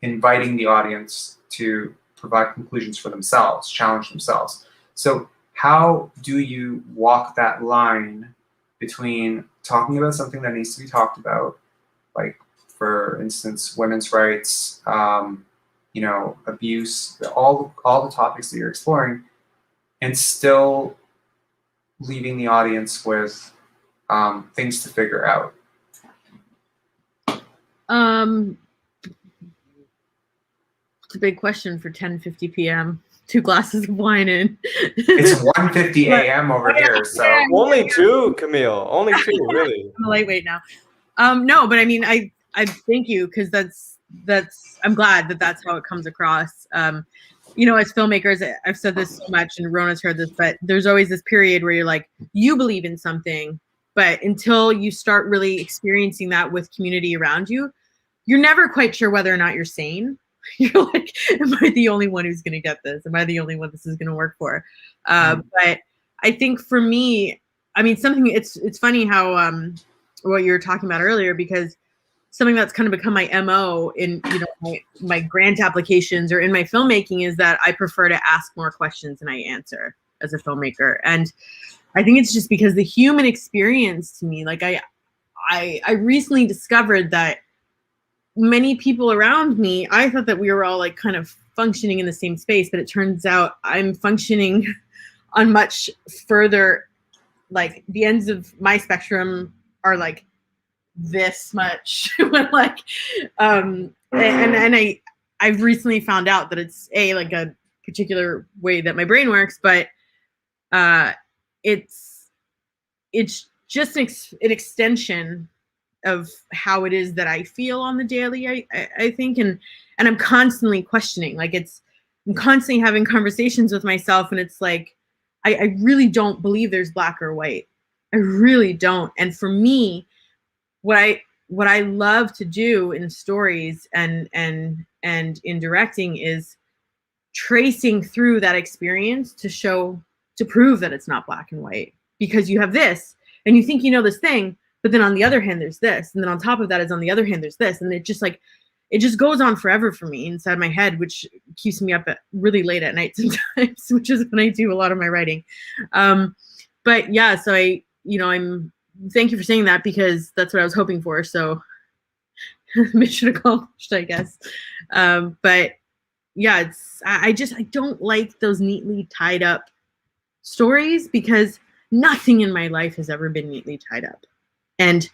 inviting the audience to provide conclusions for themselves, challenge themselves. So how do you walk that line between talking about something that needs to be talked about, like, for instance, women's rights, abuse, all the topics that you're exploring, and still leaving the audience with things to figure out? It's a big question for 10:50 p.m. 2 glasses of wine in. It's 1:50 a.m. over here, so only 2, Camille. Only 2, really. I'm a lightweight now. No, but I mean, I thank you, because that's I'm glad that that's how it comes across. you know, as filmmakers, I've said this so much, and Rona's heard this, but there's always this period where you're like, you believe in something, but until you start really experiencing that with community around you, you're never quite sure whether or not you're sane. You're like, am I the only one who's going to get this? Am I the only one this is going to work for? But I think for me, I mean, something, it's funny how what you were talking about earlier, because something that's kind of become my MO in, you know, my grant applications or in my filmmaking is that I prefer to ask more questions than I answer as a filmmaker. And I think it's just because the human experience to me, like I recently discovered that many people around me, I thought that we were all like kind of functioning in the same space, but it turns out I'm functioning on much further, like the ends of my spectrum are like this much. Like and I've recently found out that it's like a particular way that my brain works, but it's just an extension of how it is that I feel on the daily, I think, and I'm constantly questioning, like I'm constantly having conversations with myself, and it's like I really don't believe there's black or white. I really don't. And for me, what I love to do in stories and in directing is tracing through that experience to prove that it's not black and white, because you have this and you think you know this thing, but then on the other hand there's this, and then on top of that is on the other hand there's this, and it just goes on forever for me inside my head, which keeps me up really late at night sometimes, which is when I do a lot of my writing. But yeah, so thank you for saying that, because that's what I was hoping for. So mission accomplished, I guess. But yeah, I don't like those neatly tied up stories, because nothing in my life has ever been neatly tied up. And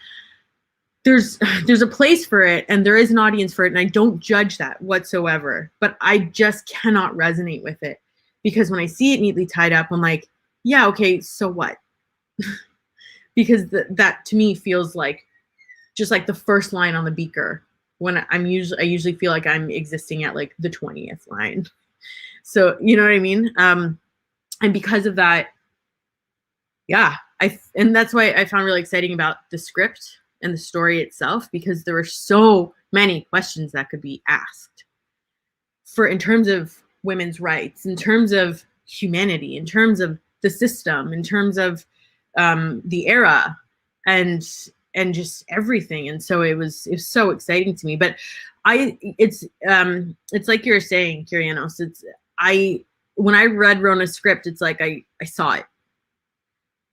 there's a place for it, and there is an audience for it, and I don't judge that whatsoever, but I just cannot resonate with it, because when I see it neatly tied up, I'm like, yeah, okay, so what? Because that to me feels like just like the first line on the beaker, when I usually feel like I'm existing at like the 20th line. So you know what I mean? And because of that, yeah, and that's why I found really exciting about the script and the story itself, because there were so many questions that could be asked in terms of women's rights, in terms of humanity, in terms of the system, in terms of the era, and just everything. And so it was so exciting to me. But it's like you're saying, Kyrianos, when I read Rona's script, it's like I saw it,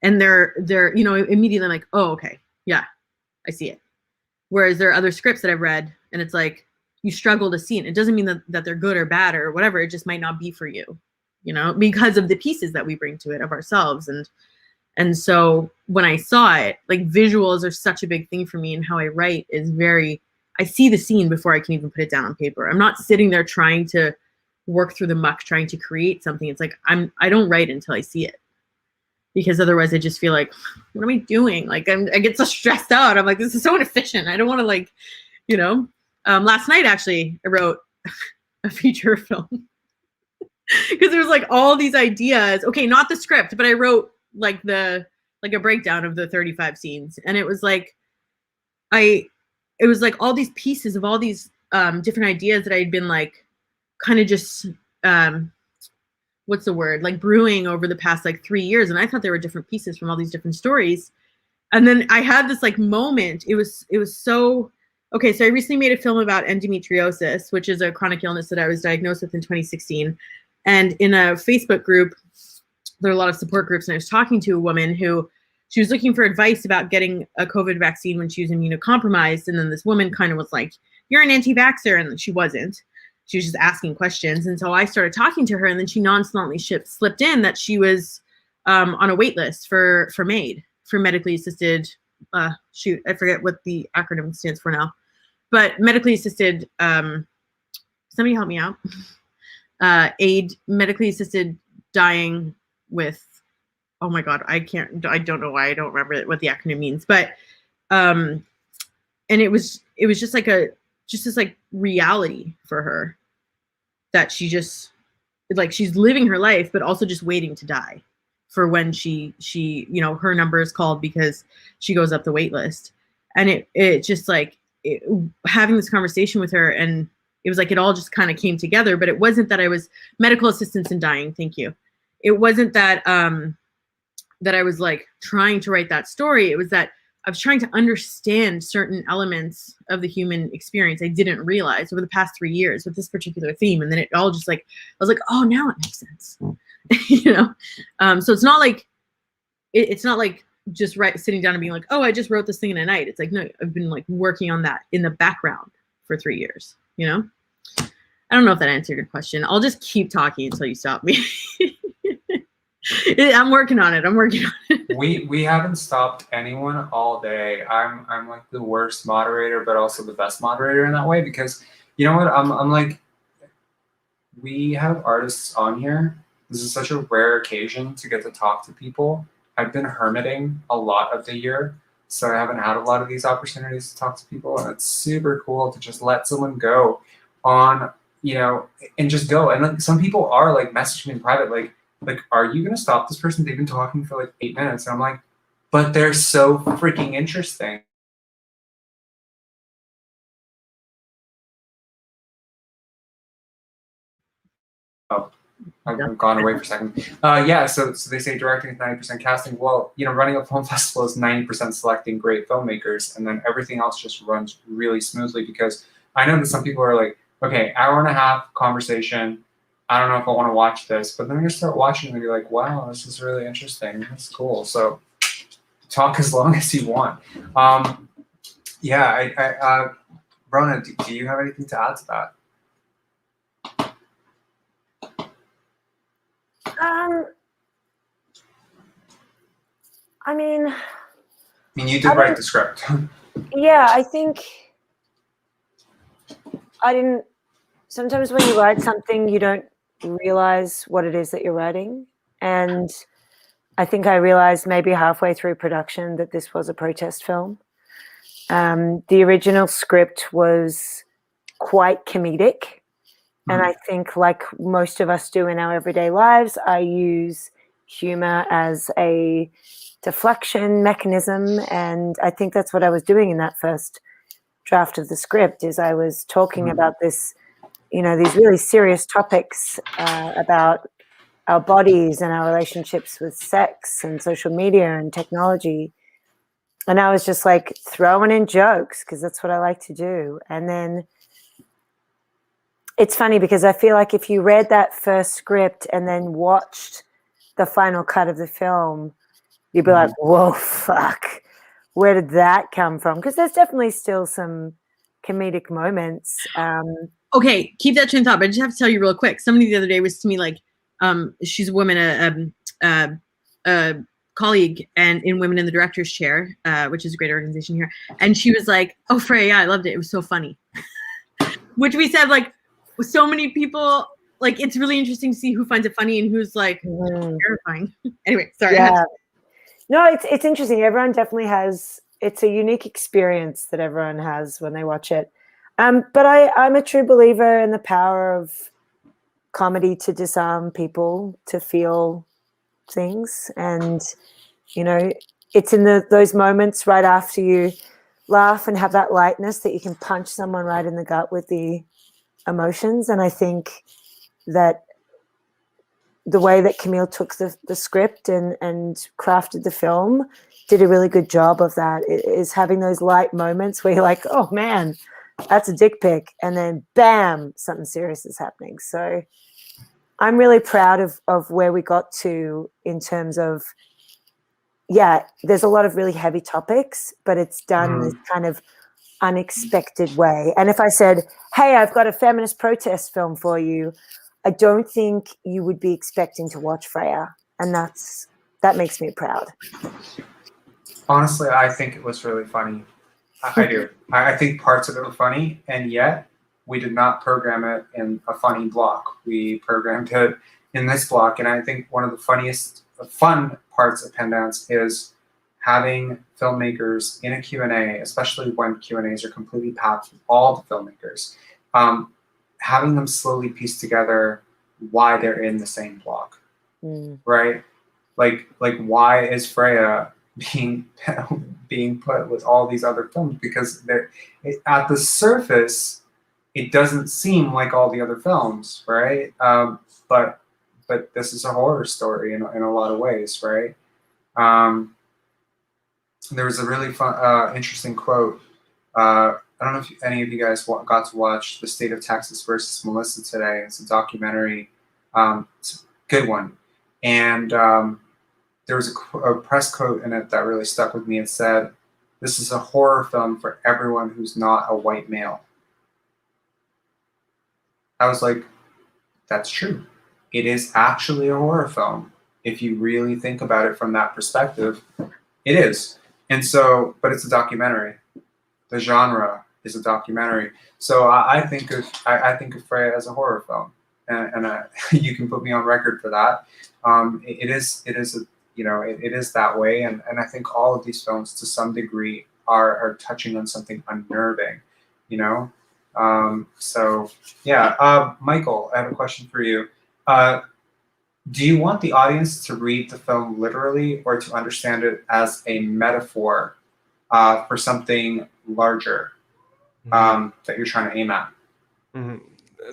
and they're immediately I'm like, oh, okay, yeah, I see it. Whereas there are other scripts that I've read, and it's like you struggle to see it. It doesn't mean that they're good or bad or whatever. It just might not be for you, because of the pieces that we bring to it of ourselves. And so when I saw it, like visuals are such a big thing for me, and how I write is I see the scene before I can even put it down on paper. I'm not sitting there trying to work through the muck, trying to create something. It's like I don't write until I see it, because otherwise I just feel like, what am I doing? Like I get so stressed out. I'm like, this is so inefficient. I don't want to last night actually I wrote a feature film because there's like all these ideas. Okay, not the script, but I wrote like a breakdown of the 35 scenes, and it was like all these pieces of all these different ideas that I'd been like kind of just what's the word, like brewing over the past like 3 years, and I thought there were different pieces from all these different stories. And then I had this like moment. It was so okay. So I recently made a film about endometriosis, which is a chronic illness that I was diagnosed with in 2016. And in a Facebook group, there are a lot of support groups, and I was talking to a woman who she was looking for advice about getting a COVID vaccine when she was immunocompromised. And then this woman kind of was like, "You're an anti-vaxxer," and she wasn't. She was just asking questions. And so I started talking to her, and then she nonchalantly slipped in that she was on a wait list for MAID, for medically assisted, I forget what the acronym stands for now, but medically assisted, somebody help me out, aid, medically assisted dying with, oh my God, I don't know why I don't remember what the acronym means, but, and it was just this like reality for her that she just like she's living her life, but also just waiting to die for when she you know, her number is called because she goes up the wait list. And it just like having this conversation with her, and it was like it all just kind of came together. But it wasn't that I was medical assistance in dying. Thank you. It wasn't that that I was like trying to write that story. It was that I was trying to understand certain elements of the human experience I didn't realize over the past 3 years with this particular theme. And then it all just like, I was like, oh, now it makes sense. You know? So it's not like, it's not like just sitting down and being like, oh, I just wrote this thing in a night. It's like, no, I've been like working on that in the background for 3 years, you know? I don't know if that answered your question. I'll just keep talking until you stop me. I'm working on it. I'm working on it. We haven't stopped anyone all day. I'm like the worst moderator, but also the best moderator in that way, because you know what? I'm like, we have artists on here. This is such a rare occasion to get to talk to people. I've been hermiting a lot of the year, so I haven't had a lot of these opportunities to talk to people, and it's super cool to just let someone go on, you know, and just go. And like, some people are like messaging me in private, like, are you gonna stop this person? They've been talking for like 8 minutes. And I'm like, but they're so freaking interesting. Oh, I've gone away for a second. Yeah, so they say directing is 90% casting. Well, you know, running a film festival is 90% selecting great filmmakers, and then everything else just runs really smoothly, because I know that some people are like, okay, hour and a half conversation, I don't know if I want to watch this, but then you're gonna start watching and you're like, wow, this is really interesting. That's cool. So talk as long as you want. Yeah, Rona, do you have anything to add to that? I mean, you did write the script. Yeah, I think I didn't. Sometimes when you write something, you don't realize what it is that you're writing. And I think I realized maybe halfway through production that this was a protest film. The original script was quite comedic. And I think, like most of us do in our everyday lives, I use humor as a deflection mechanism. And I think that's what I was doing in that first draft of the script, is I was talking about this, you know, these really serious topics about our bodies and our relationships with sex and social media and technology. And I was just like throwing in jokes because that's what I like to do. And then it's funny because I feel like if you read that first script and then watched the final cut of the film, you'd be like, whoa, fuck, where did that come from? Because there's definitely still some comedic moments. Okay, keep that train of thought, but I just have to tell you real quick. Somebody the other day was to me like, she's a woman, a colleague and in Women in the Director's Chair, which is a great organization here. And she was like, oh, Freya, yeah, I loved it. It was so funny. Which we said, like, with so many people, like, it's really interesting to see who finds it funny and who's like terrifying. Anyway, sorry. Yeah. No, it's interesting. Everyone definitely has, it's a unique experience that everyone has when they watch it. But I'm a true believer in the power of comedy to disarm people to feel things. And, you know, it's in those moments right after you laugh and have that lightness that you can punch someone right in the gut with the emotions. And I think that the way that Camille took the script and crafted the film did a really good job of that, is having those light moments where you're like, oh man, that's a dick pic. And then bam, something serious is happening. So I'm really proud of where we got to in terms of, yeah, there's a lot of really heavy topics, but it's done in this kind of unexpected way. And if I said, hey, I've got a feminist protest film for you, I don't think you would be expecting to watch Freya. And that makes me proud. Honestly, I think it was really funny. I do. I think parts of it were funny, and yet we did not program it in a funny block. We programmed it in this block, and I think one of the funniest, fun parts of Pendance is having filmmakers in a Q&A, especially when Q&As are completely packed with all the filmmakers, having them slowly piece together why they're in the same block, Mm. right? Like why is Freya being put with all these other films? Because at the surface, it doesn't seem like all the other films, right? But this is a horror story in a lot of ways, right? There was a really fun, interesting quote. I don't know if any of you guys got to watch The State of Texas versus Melissa today. It's a documentary. It's a good one. And there was a press quote in it that really stuck with me. It said, "This is a horror film for everyone who's not a white male." I was like, that's true. It is actually a horror film. If you really think about it from that perspective, it is. And so, but it's a documentary. The genre is a documentary. So I think of Freya as a horror film, and you can put me on record for that. It is it is that way, and I think all of these films to some degree are touching on something unnerving, you know. So yeah, Michael, I have a question for you. Do you want the audience to read the film literally or to understand it as a metaphor for something larger that you're trying to aim at?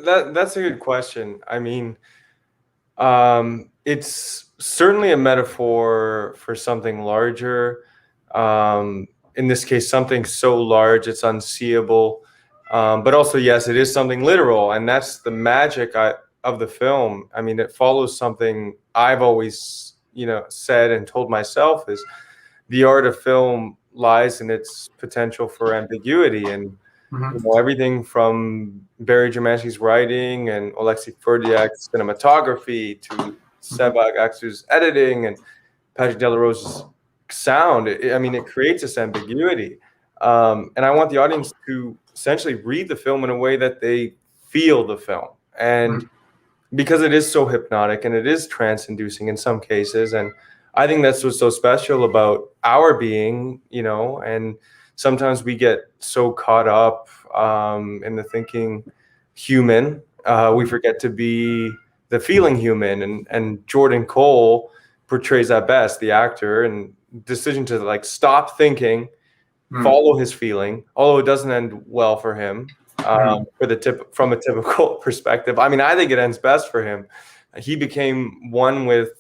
That's a good question. I mean, it's certainly a metaphor for something larger. In this case, something so large it's unseeable. But also, yes, it is something literal, and that's the magic of the film. I mean, it follows something I've always, said and told myself is the art of film lies in its potential for ambiguity, and everything from Barry Jermansky's writing and Oleksiy Ferdiak's cinematography to Sebag Aksu's editing and Patrick Delarose's sound. It creates this ambiguity. And I want the audience to essentially read the film in a way that they feel the film. And because it is so hypnotic and it is trance-inducing in some cases. And I think that's what's so special about our being, and sometimes we get so caught up in the thinking human. We forget to be the feeling human. And Jordan Cole portrays that best, the actor, and decision to stop thinking, follow his feeling, although it doesn't end well for him from a typical perspective. I mean, I think it ends best for him. He became one with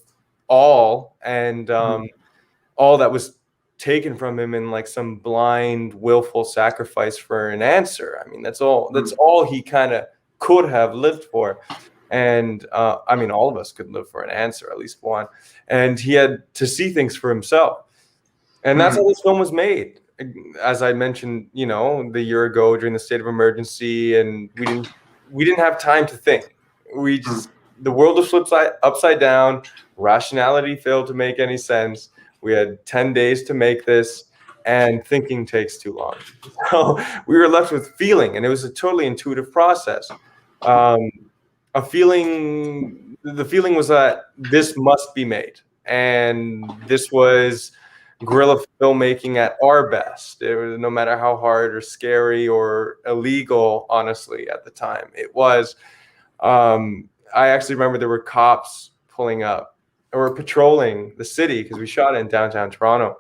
all, and all that was taken from him in some blind, willful sacrifice for an answer. I mean, that's all he kind of could have lived for. And all of us could live for an answer, at least one. And he had to see things for himself. And that's how this film was made. As I mentioned, the year ago during the state of emergency, and we didn't have time to think. The world was flipped upside down. Rationality failed to make any sense. We had 10 days to make this, and thinking takes too long. So we were left with feeling, and it was a totally intuitive process. The feeling was that this must be made, and this was guerrilla filmmaking at our best. It was, no matter how hard or scary or illegal, honestly, at the time it was. I actually remember there were cops pulling up or patrolling the city, because we shot it in downtown Toronto,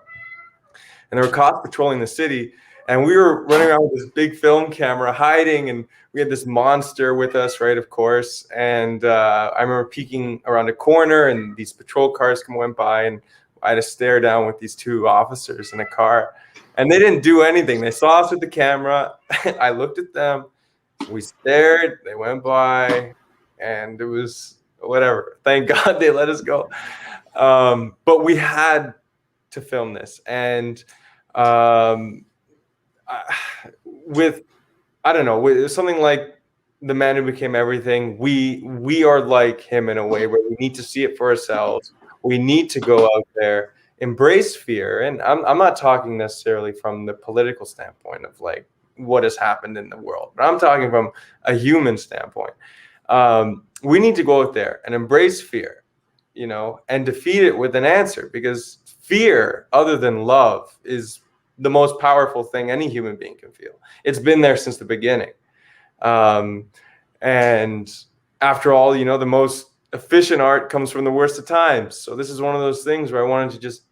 and there were cops patrolling the city, and we were running around with this big film camera hiding, and we had this monster with us, right, of course. And I remember peeking around a corner, and these patrol cars went by, and I had to stare down with these two officers in a car, and they didn't do anything. They saw us with the camera. I looked at them. We stared. They went by, and it was whatever. Thank God they let us go. But we had to film this, and with something like The Man Who Became Everything, we are like him in a way where we need to see it for ourselves. We need to go out there, embrace fear. And I'm not talking necessarily from the political standpoint of what has happened in the world, but I'm talking from a human standpoint. We need to go out there and embrace fear, and defeat it with an answer, because fear, other than love, is the most powerful thing any human being can feel. It's been there since the beginning. And after all, the most efficient art comes from the worst of times. So this is one of those things where I wanted to just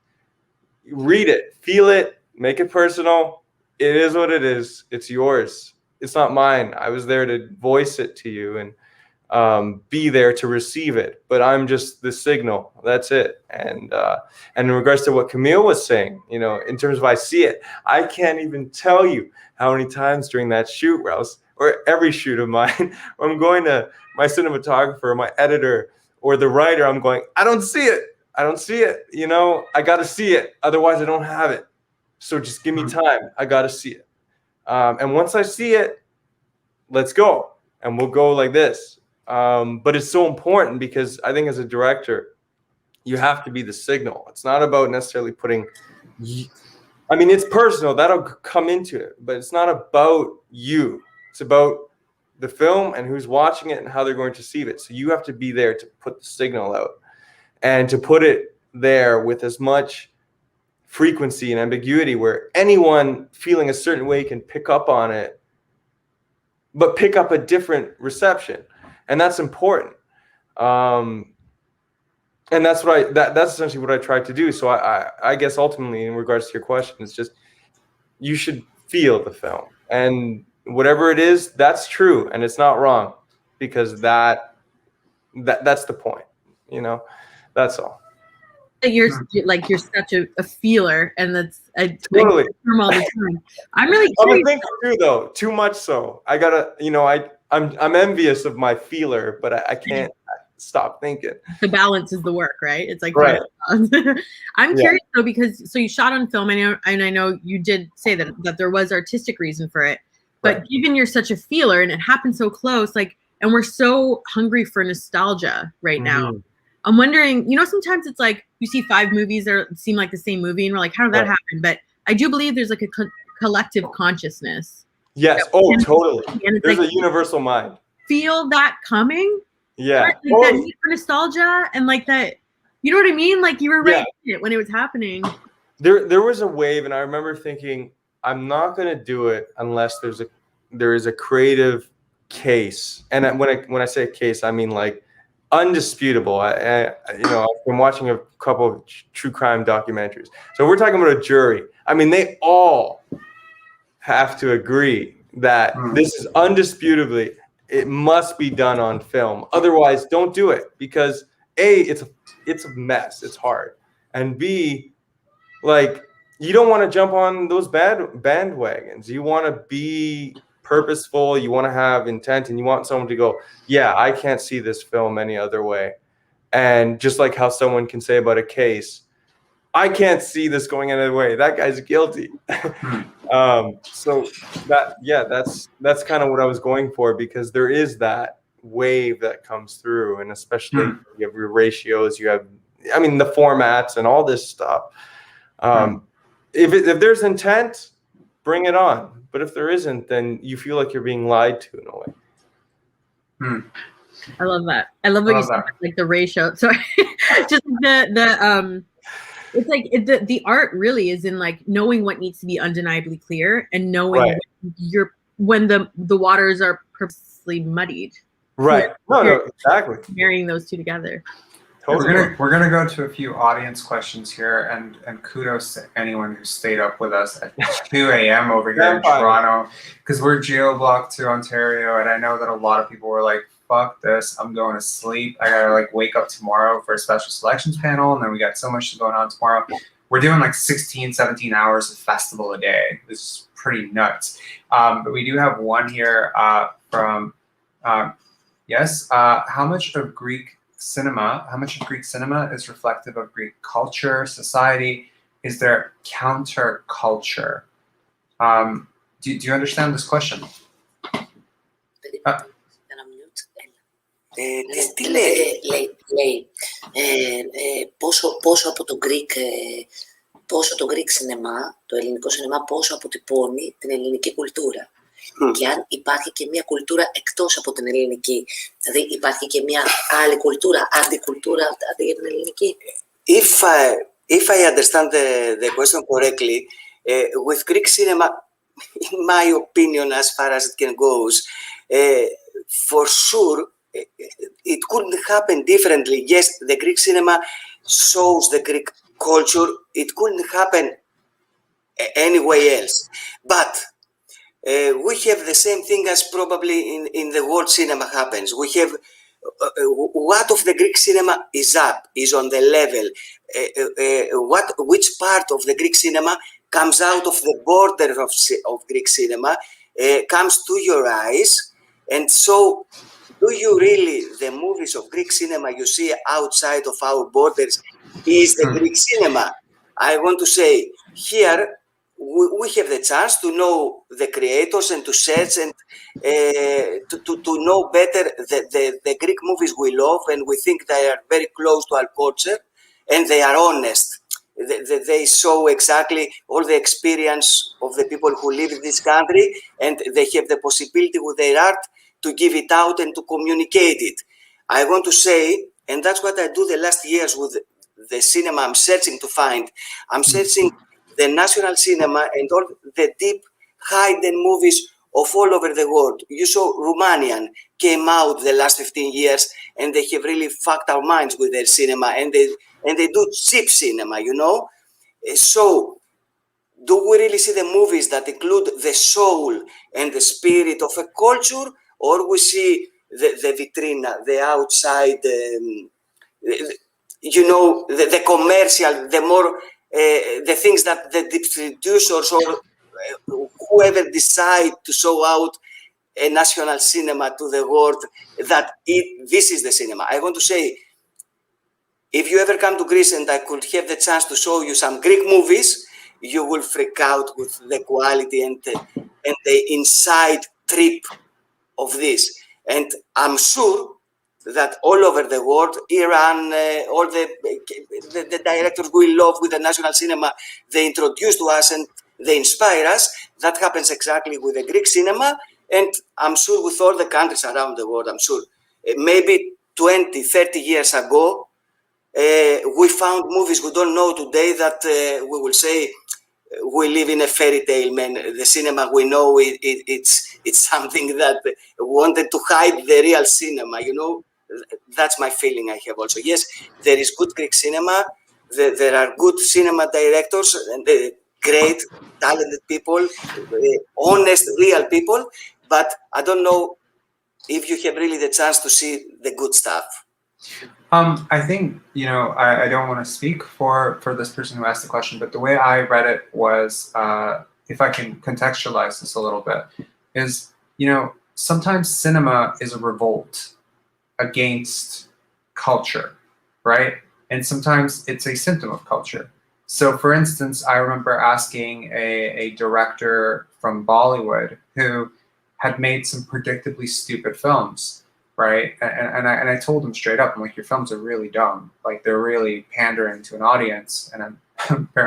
read it, feel it, make it personal. It is what it is. It's yours. It's not mine. I was there to voice it to you and be there to receive it. But I'm just the signal. That's it. And in regards to what Camille was saying, in terms of I see it, I can't even tell you how many times during that shoot or every shoot of mine, where I'm going to my cinematographer, my editor, or the writer, I'm going, I don't see it. I don't see it. I got to see it. Otherwise, I don't have it. So just give me time. I got to see it. And once I see it, let's go. And we'll go like this. But it's so important because I think as a director, you have to be the signal. It's not about necessarily putting, it's personal. That'll come into it. But it's not about you. It's about the film and who's watching it and how they're going to receive it. So you have to be there to put the signal out and to put it there with as much frequency and ambiguity where anyone feeling a certain way can pick up on it, but pick up a different reception. And that's important. And that's that's essentially what I tried to do. So I guess ultimately in regards to your question, it's just, you should feel the film, and whatever it is, that's true. And it's not wrong, because that's the point, that's all. You're such a feeler, and that's Totally. all the time. I'm really I'm a curious. thinker too, though. Too much so. I gotta, I'm envious of my feeler, but I can't stop thinking. The balance is the work, right? It's like Right. I'm curious though, because so you shot on film. I know you did say that there was artistic reason for it, but Right. given you're such a feeler and it happened so close, and we're so hungry for nostalgia right now. I'm wondering, sometimes it's like you see 5 movies that seem like the same movie, and we're like, how did that happen? But I do believe there's like a collective consciousness. Yes. Oh, totally. And it's There's like, a universal mind. feel that coming. Yeah. Like that need for nostalgia, and like that, you know what I mean? Like you were right in it when it was happening. There was a wave, and I remember thinking, I'm not going to do it unless there is a creative case. And when I say case, I mean like undisputable. I've been watching a couple of true crime documentaries. So we're talking about a jury. They all have to agree that this is undisputably, it must be done on film. Otherwise, don't do it, because A, it's a mess. It's hard. And B, you don't want to jump on those bandwagons. You want to be purposeful. You want to have intent, and you want someone to go, yeah, I can't see this film any other way. And just like how someone can say about a case, I can't see this going any other way. That guy's guilty. So that's kind of what I was going for, because there is that wave that comes through, and especially you have your ratios, you have, the formats and all this stuff. If there's intent, bring it on. But if there isn't, then you feel like you're being lied to in a way. I love that. I love what you said, like the ratio. Sorry, just it's like the art really is in like knowing what needs to be undeniably clear, and knowing when the waters are purposely muddied. Right. No, exactly. Marrying those two together. Totally. We're gonna go to a few audience questions here, and kudos to anyone who stayed up with us at 2 a.m. over here in Toronto, because we're geo-blocked to Ontario, and I know that a lot of people were like, fuck this, I'm going to sleep. I gotta wake up tomorrow for a special selections panel, and then we got so much going on tomorrow. We're doing 16, 17 hours of festival a day. This is pretty nuts. But we do have one here from how much of Greek cinema is reflective of Greek culture, society? Is there counterculture? Do you understand this question? Τι λέει, πόσο από το το Greek cinema, το ελληνικό σινεμά, πόσο αποτυπώνει την ελληνική κουλτούρα. Και αν υπάρχει και μια κουλτούρα εκτός από την ελληνική, δηλαδή υπάρχει και μια άλλη κουλτούρα, αντικουλτούρα αντί για την ελληνική. If I understand the question correctly, with Greek cinema, in my opinion, as far as it can goes, for sure, it couldn't happen differently. Yes, the Greek cinema shows the Greek culture. It couldn't happen anywhere else. But we have the same thing as probably in the world cinema happens. We have what of the Greek cinema is up, is on the level. Which part of the Greek cinema comes out of the border of Greek cinema, comes to your eyes, and so do you really, the movies of Greek cinema you see outside of our borders is the Greek cinema? I want to say here we have the chance to know the creators and to search and to know better the Greek movies we love, and we think they are very close to our culture and they are honest. They show exactly all the experience of the people who live in this country, and they have the possibility with their art to give it out and to communicate it. I want to say, and that's what I do the last years with the cinema I'm searching to find. I'm searching the national cinema and all the deep hidden movies of all over the world. You saw Romanian came out the last 15 years, and they have really fucked our minds with their cinema, and they do cheap cinema, you know. So do we really see the movies that include the soul and the spirit of a culture, or we see the vitrina, the outside, you know, the commercial, the more the things that the distributors or whoever decide to show out a national cinema to the world that this is the cinema. I want to say, if you ever come to Greece and I could have the chance to show you some Greek movies, you will freak out with the quality and the inside trip of this. And I'm sure that all over the world, Iran, all the directors we love with the national cinema, they introduce to us and they inspire us. That happens exactly with the Greek cinema, and I'm sure with all the countries around the world. I'm sure maybe 20, 30 years ago, we found movies we don't know today that we will say we live in a fairy tale, man. The cinema we know it's something that wanted to hide the real cinema, you know. That's my feeling I have also. Yes, there is good Greek cinema. There are good cinema directors and great, talented people, honest, real people. But I don't know if you have really the chance to see the good stuff. I think, you know, I don't want to speak for this person who asked the question, but the way I read it was, if I can contextualize this a little bit, is, you know, sometimes cinema is a revolt against culture, right? And sometimes it's a symptom of culture. So for instance, I remember asking a director from Bollywood who had made some predictably stupid films, right? And I told him straight up, I'm like, your films are really dumb. Like, they're really pandering to an audience. And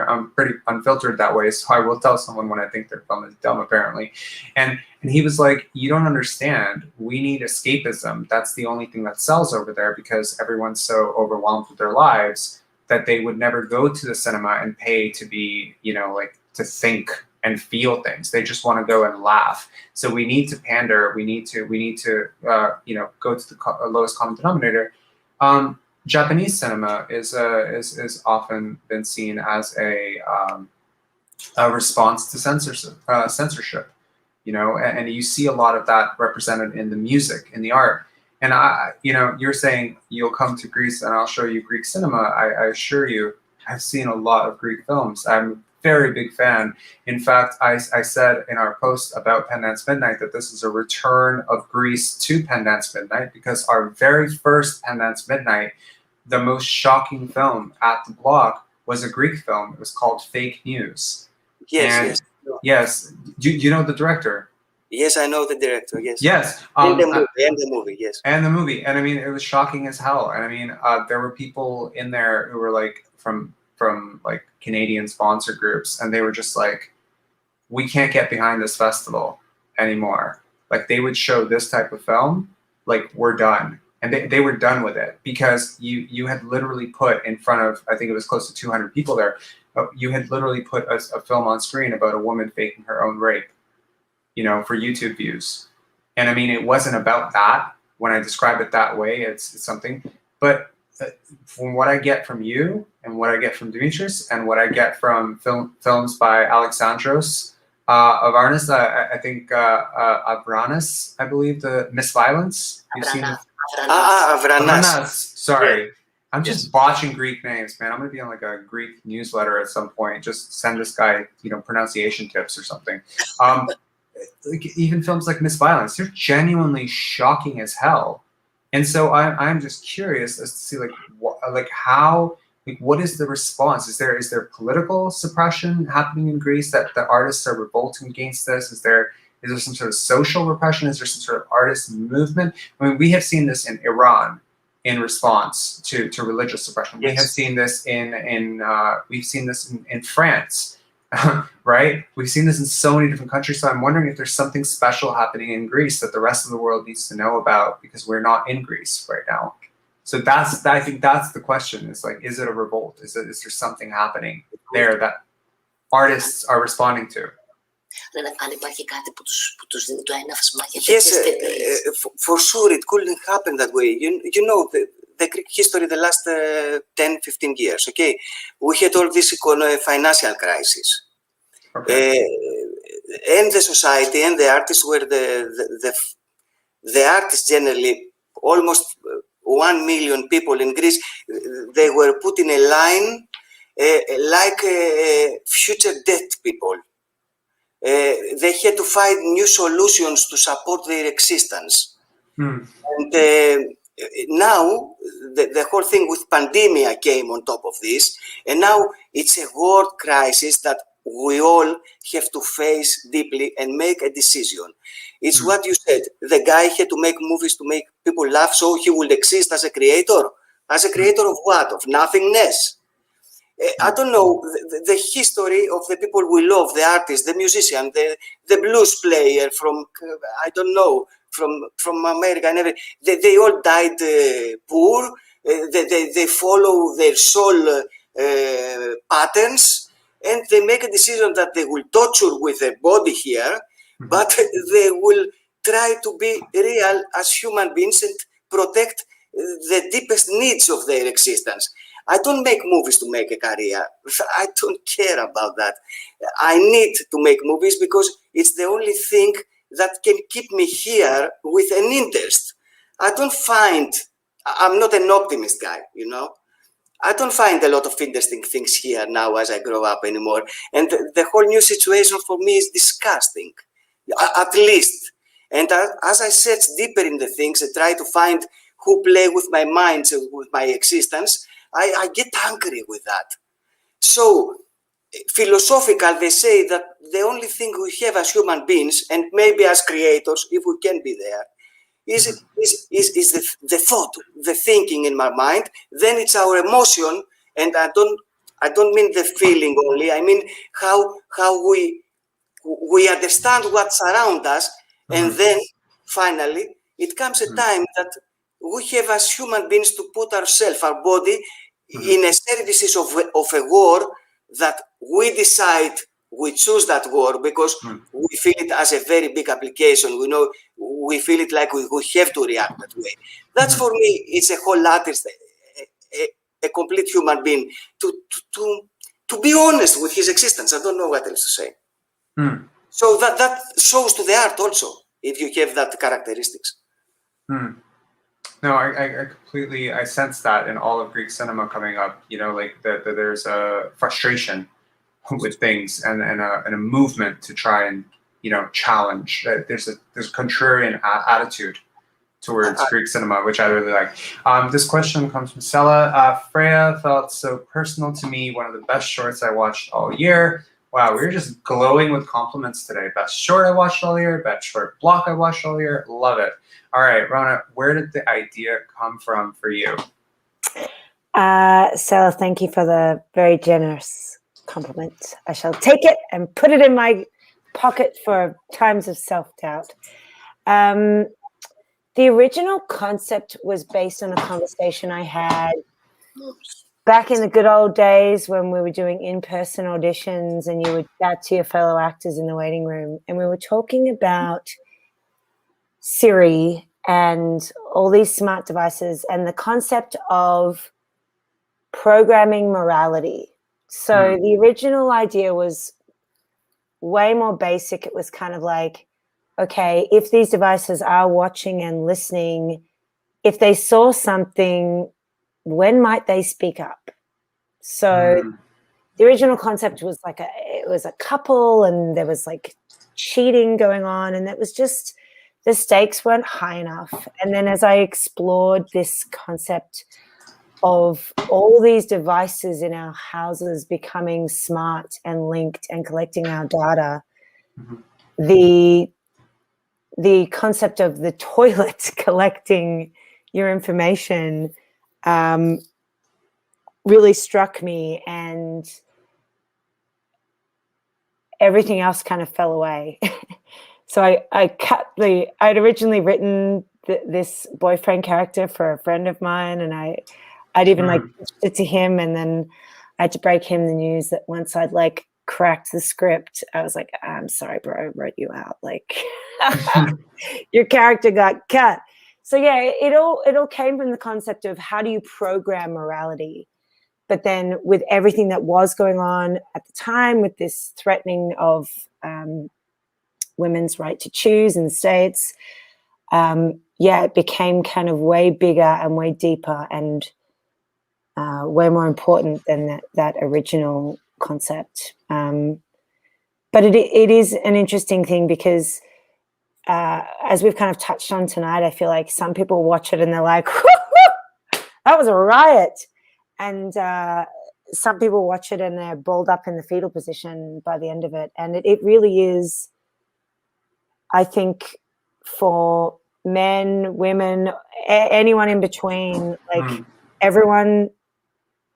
I'm pretty unfiltered that way, so I will tell someone when I think their film is dumb, apparently. And he was like, you don't understand. We need escapism. That's the only thing that sells over there, because everyone's so overwhelmed with their lives that they would never go to the cinema and pay to be, you know, like, to think and feel things. They just want to go and laugh. So we need to pander. We need to you know, go to the lowest common denominator. Japanese cinema is often been seen as a response to censorship, you know, and you see a lot of that represented in the music, in the art. And you know, you're saying you'll come to Greece and I'll show you Greek cinema. I assure you, I've seen a lot of Greek films. I'm a very big fan. In fact, I said in our post about Pendance Midnight that this is a return of Greece to Pendance Midnight, because our very first Pendance Midnight, the most shocking film at the block, was a Greek film. It was called Fake News. Yes, and yes. Do you know the director? Yes, I know the director. Yes. Yes. And the movie. Yes. And the movie. And I mean, it was shocking as hell. And I mean, there were people in there who were like from like Canadian sponsor groups, and they were just like, we can't get behind this festival anymore. Like, they would show this type of film, like, we're done. And they were done with it, because you had literally put in front of, I think it was close to 200 people there, you had literally put a film on screen about a woman faking her own rape, you know, for YouTube views. And I mean, it wasn't about that. when I describe it that way, it's something. But from what I get from you and what I get from Dimitris and what I get from films by Alexandros Avranis, I think Avranis, I believe, the Miss Violence. You've seen it? Avranas. Avranas. Sorry. I'm just botching Greek names, man. I'm gonna be on like a Greek newsletter at some point. Just send this guy, pronunciation tips or something. Like even films like Miss Violence, they're genuinely shocking as hell. And so I'm just curious as to see what is the response? Is there political suppression happening in Greece that the artists are revolting against this? Is there some sort of social repression? Is there some sort of artist movement? I mean, we have seen this in Iran in response to religious suppression. Yes. We have seen this in France, right? We've seen this in so many different countries. So I'm wondering if there's something special happening in Greece that the rest of the world needs to know about because we're not in Greece right now. So I think that's the question. Is like, is it a revolt? Is there something happening there that artists are responding to? Yes, for sure it couldn't happen that way. You know the Greek history the last 10, 15 years, okay? We had all this financial crisis. Okay. And the society and the artists were the artists generally, almost 1 million people in Greece, they were put in a line like future dead people. They had to find new solutions to support their existence. And now the whole thing with pandemic came on top of this, and now it's a world crisis that we all have to face deeply and make a decision. It's what you said. The guy had to make movies to make people laugh so he will exist as a creator. As a creator of what? Of nothingness. I don't know, the history of the people we love, the artist, the musician, the blues player from, I don't know, from America and everything. They all died poor. They follow their soul patterns, and they make a decision that they will torture with their body here, but they will try to be real as human beings and protect the deepest needs of their existence. I don't make movies to make a career. I don't care about that. I need to make movies because it's the only thing that can keep me here with an interest. I'm not an optimist guy, I don't find a lot of interesting things here now as I grow up anymore. And the whole new situation for me is disgusting, at least. And as I search deeper in the things and try to find who play with my mind, with my existence, I get angry with that. So, philosophical, they say that the only thing we have as human beings, and maybe as creators, if we can be there, is the thought, the thinking in my mind. Then it's our emotion, and I don't mean the feeling only. I mean how we understand what's around us, and then finally it comes a time that we have as human beings to put ourselves, our body, in a services of a war that we decide. We choose that war because we feel it as a very big application. We feel it like we have to react that way. That's for me, it's a whole artist, a complete human being, to be honest with his existence. I don't know what else to say. So that shows to the art also, if you have that characteristics. No, I completely, I sense that in all of Greek cinema coming up, like there's a frustration with things and a movement to try and challenge. There's a contrarian attitude towards Greek cinema, which I really like. This question comes from Sela. Freya felt so personal to me. One of the best shorts I watched all year. Wow, we were just glowing with compliments today. Best short I watched all year. Best short block I watched all year. Love it. All right, Rona, where did the idea come from for you? Sela, thank you for the very generous compliment. I shall take it and put it in my pocket for times of self-doubt. The original concept was based on a conversation I had back in the good old days when we were doing in-person auditions and you would chat to your fellow actors in the waiting room, and we were talking about Siri and all these smart devices and the concept of programming morality. So the original idea was way more basic. It was kind of like, okay, if these devices are watching and listening, if they saw something, when might they speak up? So the original concept was like it was a couple and there was like cheating going on, and it was just, the stakes weren't high enough. And then as I explored this concept of all these devices in our houses becoming smart and linked and collecting our data, the concept of the toilet collecting your information really struck me, and everything else kind of fell away. So I'd originally written this boyfriend character for a friend of mine, and I'd even like pitched it to him, and then I had to break him the news that once I'd like cracked the script, I was like, I'm sorry, bro, I wrote you out. Like your character got cut. So yeah, it all came from the concept of how do you program morality? But then with everything that was going on at the time, with this threatening of women's right to choose in the States, it became kind of way bigger and way deeper and way more important than that original concept. But it is an interesting thing because as we've kind of touched on tonight, I feel like some people watch it and they're like, that was a riot. And some people watch it and they're balled up in the fetal position by the end of it. And it really is, I think, for men, women, anyone in between, like everyone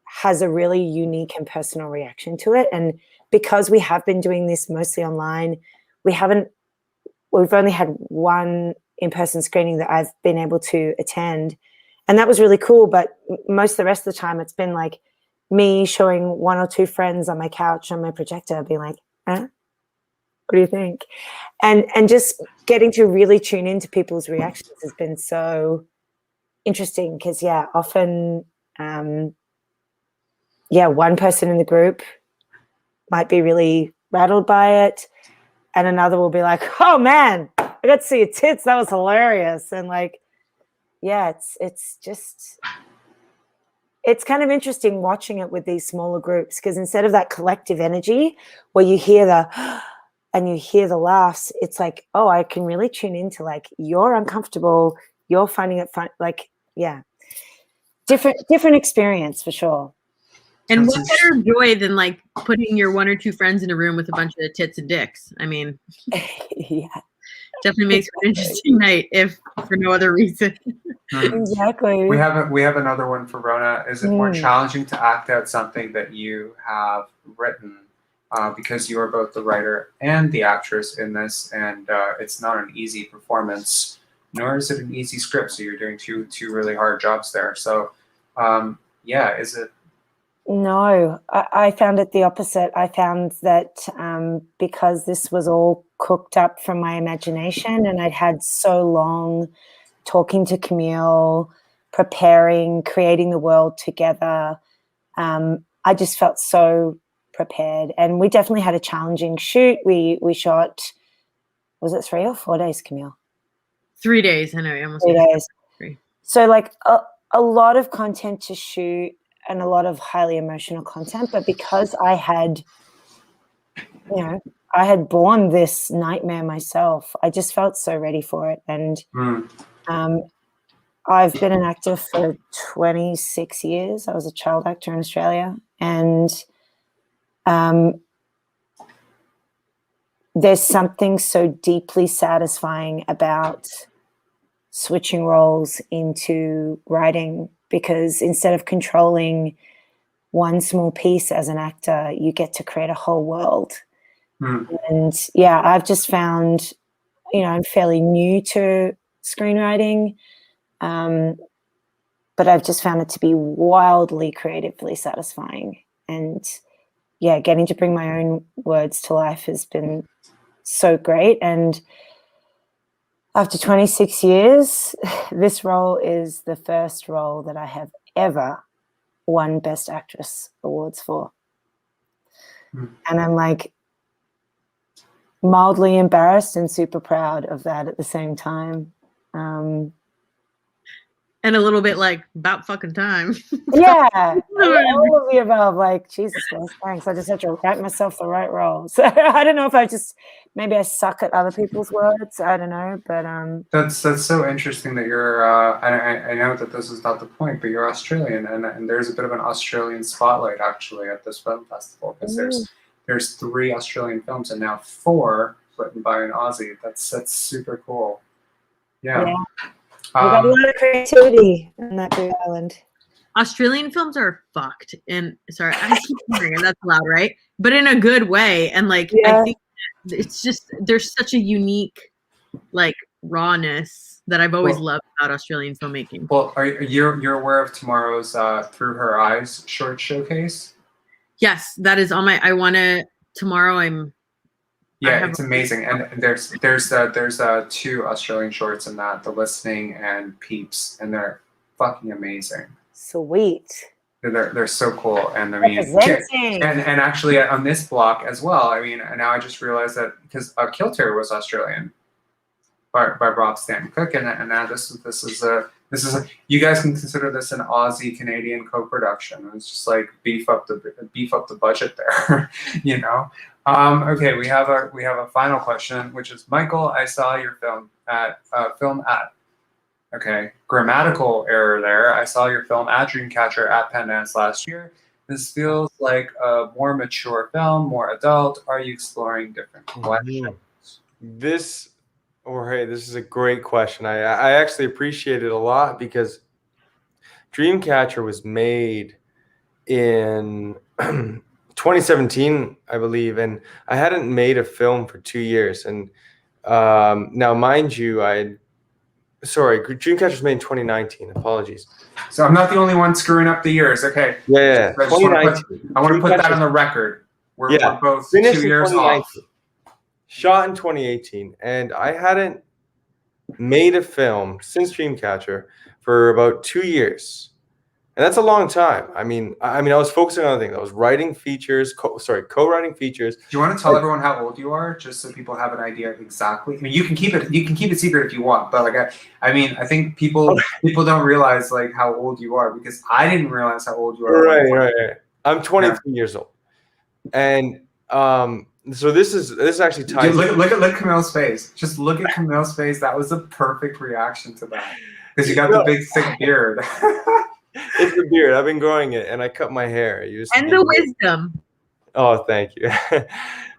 has a really unique and personal reaction to it. And because we have been doing this mostly online, we've only had one in-person screening that I've been able to attend. And that was really cool. But most of the rest of the time, it's been like me showing one or two friends on my couch on my projector being like, what do you think? And just getting to really tune into people's reactions has been so interesting because, often, one person in the group might be really rattled by it, and another will be like, oh, man, I got to see your tits. That was hilarious. And like, it's kind of interesting watching it with these smaller groups because instead of that collective energy where you hear and you hear the laughs, it's like, oh, I can really tune into like, you're uncomfortable, you're finding it fun. Like, different experience for sure. And what better joy than like putting your one or two friends in a room with a bunch of tits and dicks? I mean, definitely makes for an interesting night, if for no other reason. Exactly. We have another one for Rona. Is it more challenging to act out something that you have written because you are both the writer and the actress in this, and it's not an easy performance, nor is it an easy script. So you're doing two really hard jobs there. So is it? No, I found it the opposite. I found that because this was all cooked up from my imagination and I'd had so long talking to Camille, preparing, creating the world together, I just felt so prepared. And we definitely had a challenging shoot. We shot, was it 3 or 4 days, Camille? 3 days, I know. Almost 3 days. 3. So like a lot of content to shoot and a lot of highly emotional content, but because I had born this nightmare myself, I just felt so ready for it. And I've been an actor for 26 years. I was a child actor in Australia, and there's something so deeply satisfying about switching roles into writing, because instead of controlling one small piece as an actor, you get to create a whole world. And I've just found, I'm fairly new to screenwriting, but I've just found it to be wildly creatively satisfying. And getting to bring my own words to life has been so great. And After 26 years, this role is the first role that I have ever won Best Actress awards for. And I'm like mildly embarrassed and super proud of that at the same time. And a little bit like about fucking time. Yeah, all of the above. Like, Jesus Christ, thanks. I just had to write myself the right role. So I don't know if maybe I suck at other people's words. I don't know, but That's so interesting that you're. I know that this is not the point, but you're Australian, and there's a bit of an Australian spotlight actually at this film festival because there's 3 Australian films and now 4 written by an Aussie. That's super cool. Yeah. We got a lot of creativity on that big island. Australian films are fucked. And sorry, I keep hearing it. That's loud, right? But in a good way. And like, I think it's just, there's such a unique, like, rawness that I've always loved about Australian filmmaking. Well, you're aware of tomorrow's Through Her Eyes short showcase? Yes, that is on my, tomorrow Yeah, it's amazing, and there's 2 Australian shorts in that, The Listening and Peeps, and they're fucking amazing. Sweet. They're so cool, and I mean, and actually on this block as well. I mean, and now I just realized that because Kilter was Australian by Rob Stanton Cook, and now this is a you guys can consider this an Aussie Canadian co-production. It's just like beef up the budget there, you know. Okay, we have a final question, which is, Michael, I saw your film at okay, grammatical error there. I saw your film at Dreamcatcher at Pendance last year. This feels like a more mature film, more adult. Are you exploring different questions? This is a great question. I actually appreciate it a lot because Dreamcatcher was made in 2017, I believe, and I hadn't made a film for 2 years. And now, mind you, Dreamcatcher was made in 2019. Apologies. So I'm not the only one screwing up the years. Okay. Yeah. I want to put that on the record. We're both 2 years off. Shot in 2018, and I hadn't made a film since Dreamcatcher for about 2 years. And that's a long time. I mean, I was focusing on other things. I was writing features, co-writing features. Do you want to tell everyone how old you are, just so people have an idea exactly? I mean, you can keep it secret if you want, but like, I think people don't realize like how old you are, because I didn't realize how old you are. Right. I'm 23 years old, and so this is actually ties. Look at Camille's face. Just look at Camille's face. That was a perfect reaction to that, because you got the big thick beard. It's the beard. I've been growing it, and I cut my hair. And the wisdom. Oh, thank you.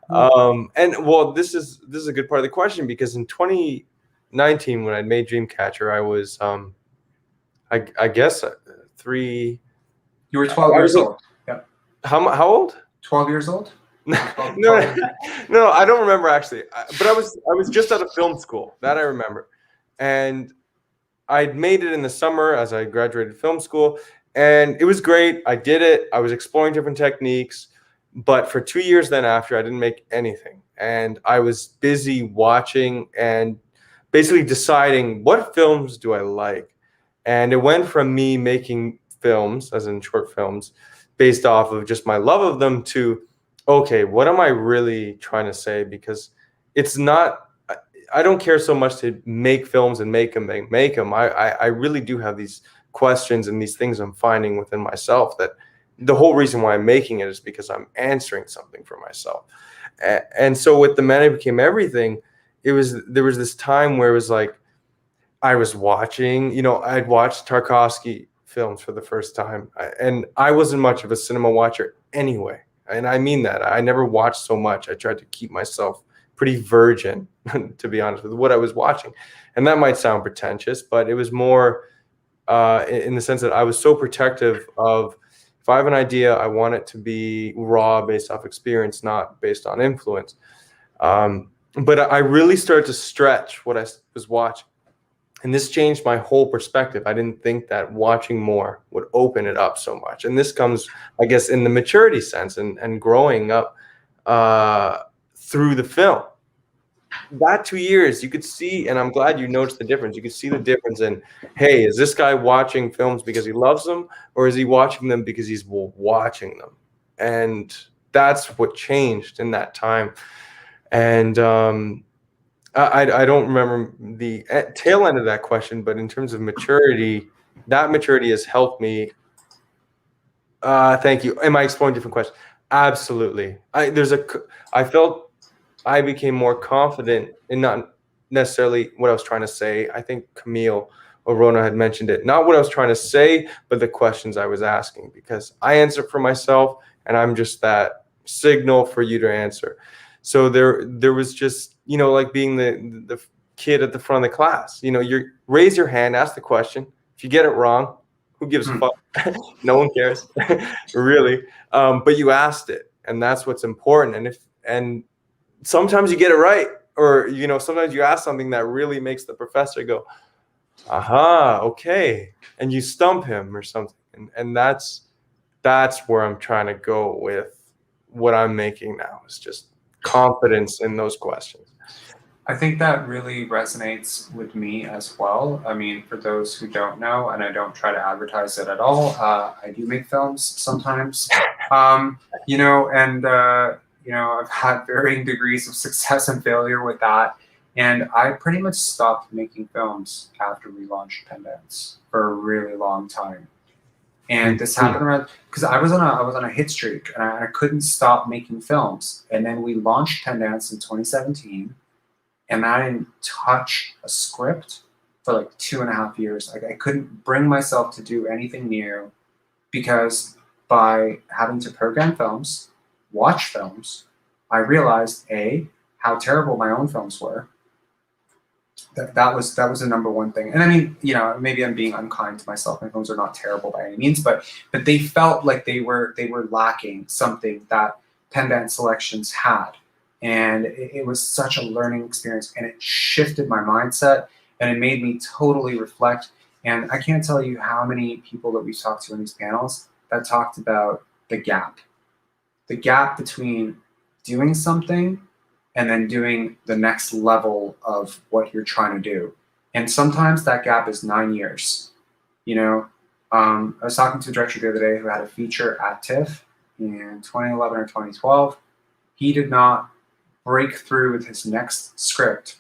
And well, this is a good part of the question, because in 2019, when I made Dreamcatcher, I was I guess 3. You were 12 years old. Yeah. How old? 12 years old. No, I don't remember actually. But I was just out of film school. That I remember, and I'd made it in the summer as I graduated film school, and it was great. I did it. I was exploring different techniques, but for 2 years then after, I didn't make anything. And I was busy watching and basically deciding, what films do I like? And it went from me making films, as in short films, based off of just my love of them, to, okay, what am I really trying to say? Because it's not, I don't care so much to make films and make them. I really do have these questions and these things I'm finding within myself, that the whole reason why I'm making it is because I'm answering something for myself. And so with The Man Who Became Everything, there was this time where it was like, I was watching, I'd watched Tarkovsky films for the first time, and I wasn't much of a cinema watcher anyway. And I mean that. I never watched so much. I tried to keep myself pretty virgin, to be honest, with what I was watching. And that might sound pretentious, but it was more in the sense that I was so protective of, if I have an idea, I want it to be raw, based off experience, not based on influence. But I really started to stretch what I was watching. And this changed my whole perspective. I didn't think that watching more would open it up so much. And this comes, I guess, in the maturity sense and growing up through the film. that 2 years, you could see, and I'm glad you noticed the difference. You could see the difference in, hey, is this guy watching films because he loves them, or is he watching them because he's watching them? And that's what changed in that time. And I don't remember the tail end of that question, but in terms of maturity, that maturity has helped me. Thank you. Am I exploring different questions? Absolutely. I felt I became more confident in not necessarily what I was trying to say. I think Camille or Rona had mentioned it. Not what I was trying to say, but the questions I was asking, because I answer for myself and I'm just that signal for you to answer. So there was just, like being the kid at the front of the class. You raise your hand, ask the question. If you get it wrong, who gives a fuck? No one cares, really. But you asked it, and that's what's important. And sometimes you get it right, or sometimes you ask something that really makes the professor go, aha, okay, and you stump him or something. And that's where I'm trying to go with what I'm making now, is just confidence in those questions. I think that really resonates with me as well. I mean, for those who don't know, and I don't try to advertise it at all, I do make films sometimes, and I've had varying degrees of success and failure with that. And I pretty much stopped making films after we launched Pendance for a really long time. And this happened around because I was on a hit streak, and I couldn't stop making films. And then we launched Pendance in 2017. And I didn't touch a script for like 2.5 years. Like, I couldn't bring myself to do anything new, because by having to program films, watch films, I realized how terrible my own films were. That was the number one thing. And I mean, maybe I'm being unkind to myself. My films are not terrible by any means, but they felt like they were lacking something that Pendant Selections had. And it was such a learning experience, and it shifted my mindset, and it made me totally reflect. And I can't tell you how many people that we talked to in these panels that talked about the gap between doing something and then doing the next level of what you're trying to do. And sometimes that gap is 9 years. I was talking to a director the other day who had a feature at TIFF in 2011 or 2012. He did not break through with his next script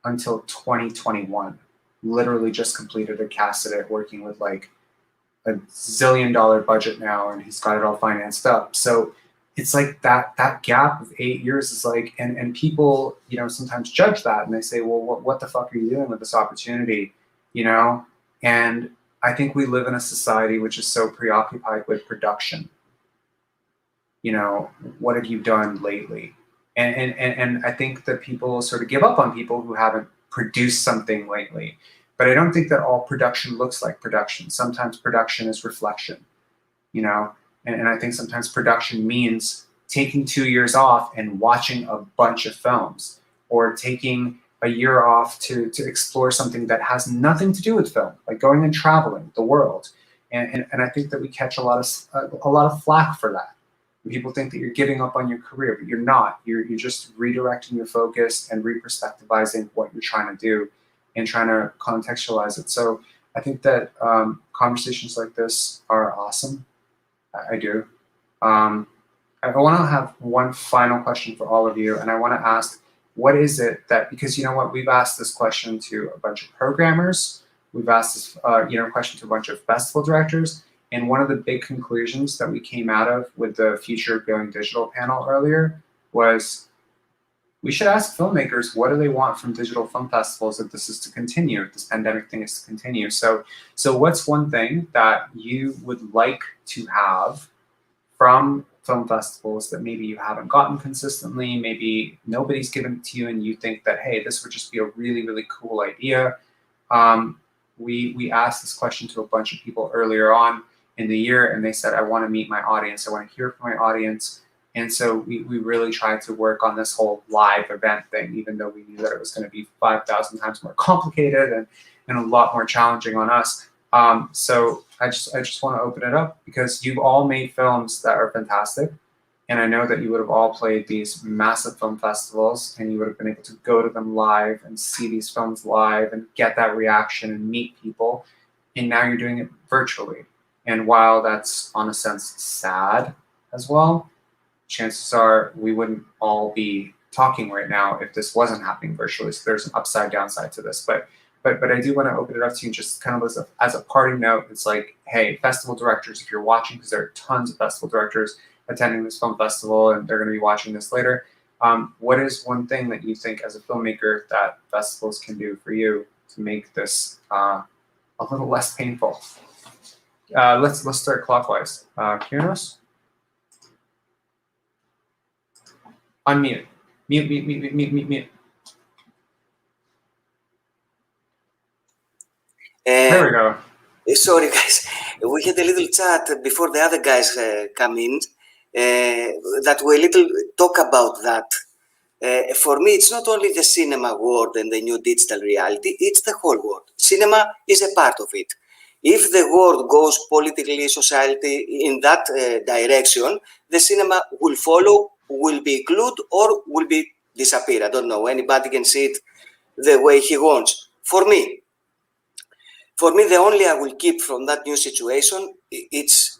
until 2021. Literally just completed it, casted it, working with like a $1 zillion budget now, and he's got it all financed up. So it's like that gap of 8 years is like, and people, sometimes judge that, and they say, well, what the fuck are you doing with this opportunity? And I think we live in a society which is so preoccupied with production. What have you done lately? And I think that people sort of give up on people who haven't produced something lately. But I don't think that all production looks like production. Sometimes production is reflection, and I think sometimes production means taking 2 years off and watching a bunch of films, or taking a year off to explore something that has nothing to do with film, like going and traveling the world. And I think that we catch a lot of flack for that. People think that you're giving up on your career, but you're not. You're just redirecting your focus and reperspectivizing what you're trying to do and trying to contextualize it. So I think that conversations like this are awesome. I do. I want to have one final question for all of you, and I want to ask, what is it that, because we've asked this question to a bunch of programmers, we've asked this question to a bunch of festival directors. And one of the big conclusions that we came out of with the Future of Going Digital panel earlier was, we should ask filmmakers, what do they want from digital film festivals if this is to continue, if this pandemic thing is to continue? So what's one thing that you would like to have from film festivals that maybe you haven't gotten consistently, maybe nobody's given it to you, and you think that, hey, this would just be a really, really cool idea? We asked this question to a bunch of people earlier on in the year, and they said, I want to meet my audience. I want to hear from my audience. And so we really tried to work on this whole live event thing, even though we knew that it was going to be 5,000 times more complicated and a lot more challenging on us. So I just want to open it up, because you've all made films that are fantastic. And I know that you would have all played these massive film festivals and you would have been able to go to them live and see these films live and get that reaction and meet people. And now you're doing it virtually. And while that's, on a sense, sad as well, chances are we wouldn't all be talking right now if this wasn't happening virtually. So there's an upside downside to this. But I do want to open it up to you just kind of as a parting note. It's like, hey, festival directors, if you're watching, because there are tons of festival directors attending this film festival and they're going to be watching this later. What is one thing that you think as a filmmaker that festivals can do for you to make this a little less painful? Let's start clockwise. Kyrinos? Unmute. Mute. There we go. Sorry, guys. We had a little chat before the other guys come in that we little talk about that. For me, it's not only the cinema world and the new digital reality, it's the whole world. Cinema is a part of it. If the world goes politically, society in that direction, the cinema will follow, will be glued, or will be disappear. I don't know. Anybody can see it the way he wants. For me, the only I will keep from that new situation, it's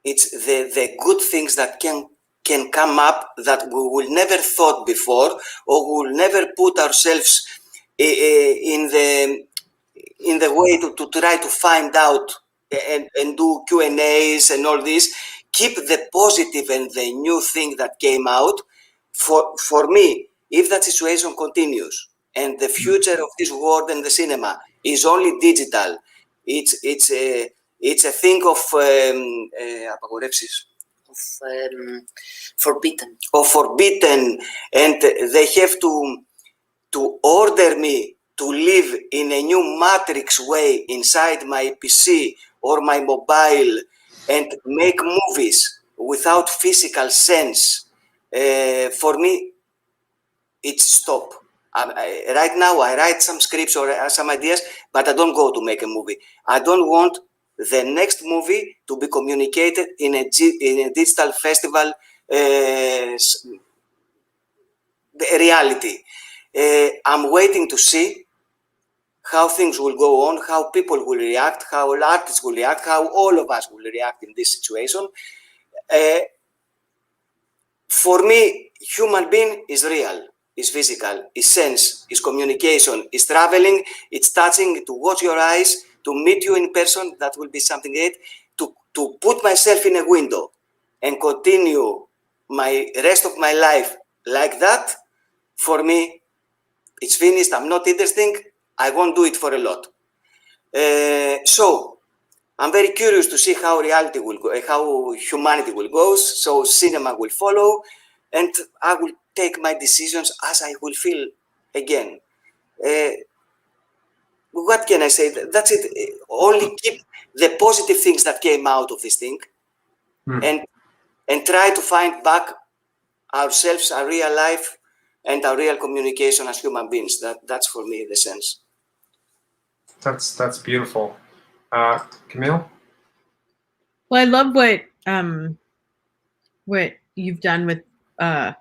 the good things that can come up that we will never thought before, or we will never put ourselves in the way to try to find out and do Q&As and all this. Keep the positive and the new thing that came out. For me, if that situation continues and the future of this world and the cinema is only digital, it's a thing of forbidden. Of forbidden, and they have to order me to live in a new matrix way inside my PC or my mobile and make movies without physical sense. For me, it's stop. Right now, I write some scripts or some ideas, but I don't go to make a movie. I don't want the next movie to be communicated in a digital festival reality. I'm waiting to see how things will go on, how people will react, how artists will react, how all of us will react in this situation. For me, human being is real, is physical, is sense, is communication, is traveling, it's touching, to watch your eyes, to meet you in person, that will be something great, to put myself in a window and continue my rest of my life like that. For me, it's finished. I'm not interesting. I won't do it for a lot. So I'm very curious to see how reality will go, how humanity will go. So cinema will follow, and I will take my decisions as I will feel again. What can I say? That's it. Only keep the positive things that came out of this thing, and try to find back ourselves, our real life, and our real communication as human beings. That's for me the sense. That's beautiful. Camille? Well, I love what you've done with the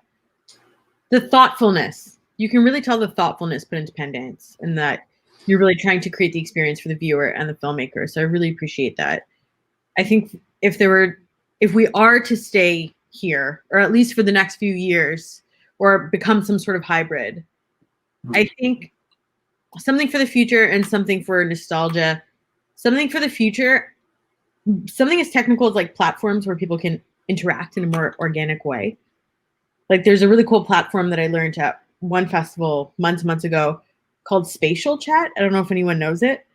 thoughtfulness. You can really tell the thoughtfulness put into Pendance, and that you're really trying to create the experience for the viewer and the filmmaker. So I really appreciate that. I think if we are to stay here, or at least for the next few years, or become some sort of hybrid, I think something for the future and something for nostalgia, something for the future, something as technical as like platforms where people can interact in a more organic way. Like there's a really cool platform that I learned at one festival months ago called Spatial Chat. I don't know if anyone knows it,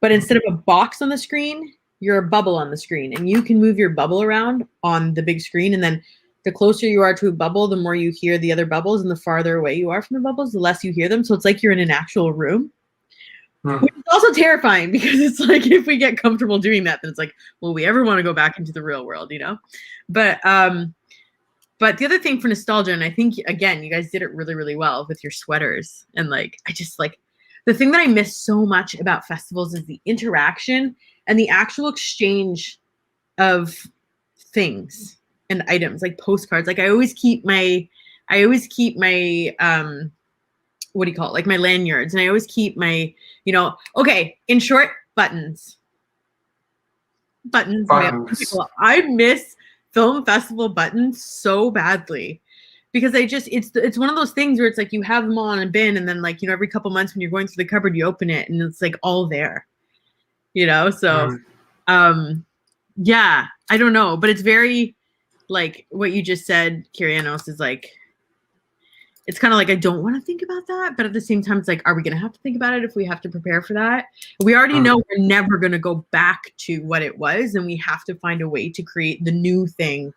but instead of a box on the screen, you're a bubble on the screen, and you can move your bubble around on the big screen. And then the closer you are to a bubble, the more you hear the other bubbles, and the farther away you are from the bubbles, the less you hear them. So it's like you're in an actual room, which is also terrifying, because it's like, if we get comfortable doing that, then it's like, will we ever want to go back into the real world, you know? But the other thing for nostalgia, and I think, again, you guys did it really, really well with your sweaters. And like, I just like, the thing that I miss so much about festivals is the interaction and the actual exchange of things. and items like postcards. Like I always keep my what do you call it? Like my lanyards, and I always keep my, okay, in short, buttons. Buttons. I miss film festival buttons so badly because it's one of those things where it's like you have them all in a bin, and then like, every couple months when you're going through the cupboard, you open it and it's like all there, so yeah, I don't know, but it's very like what you just said, Kyrianos, is like, it's kind of like I don't want to think about that, but at the same time, it's like, are we going to have to think about it if we have to prepare for that? We already know we're never going to go back to what it was, and we have to find a way to create the new thing,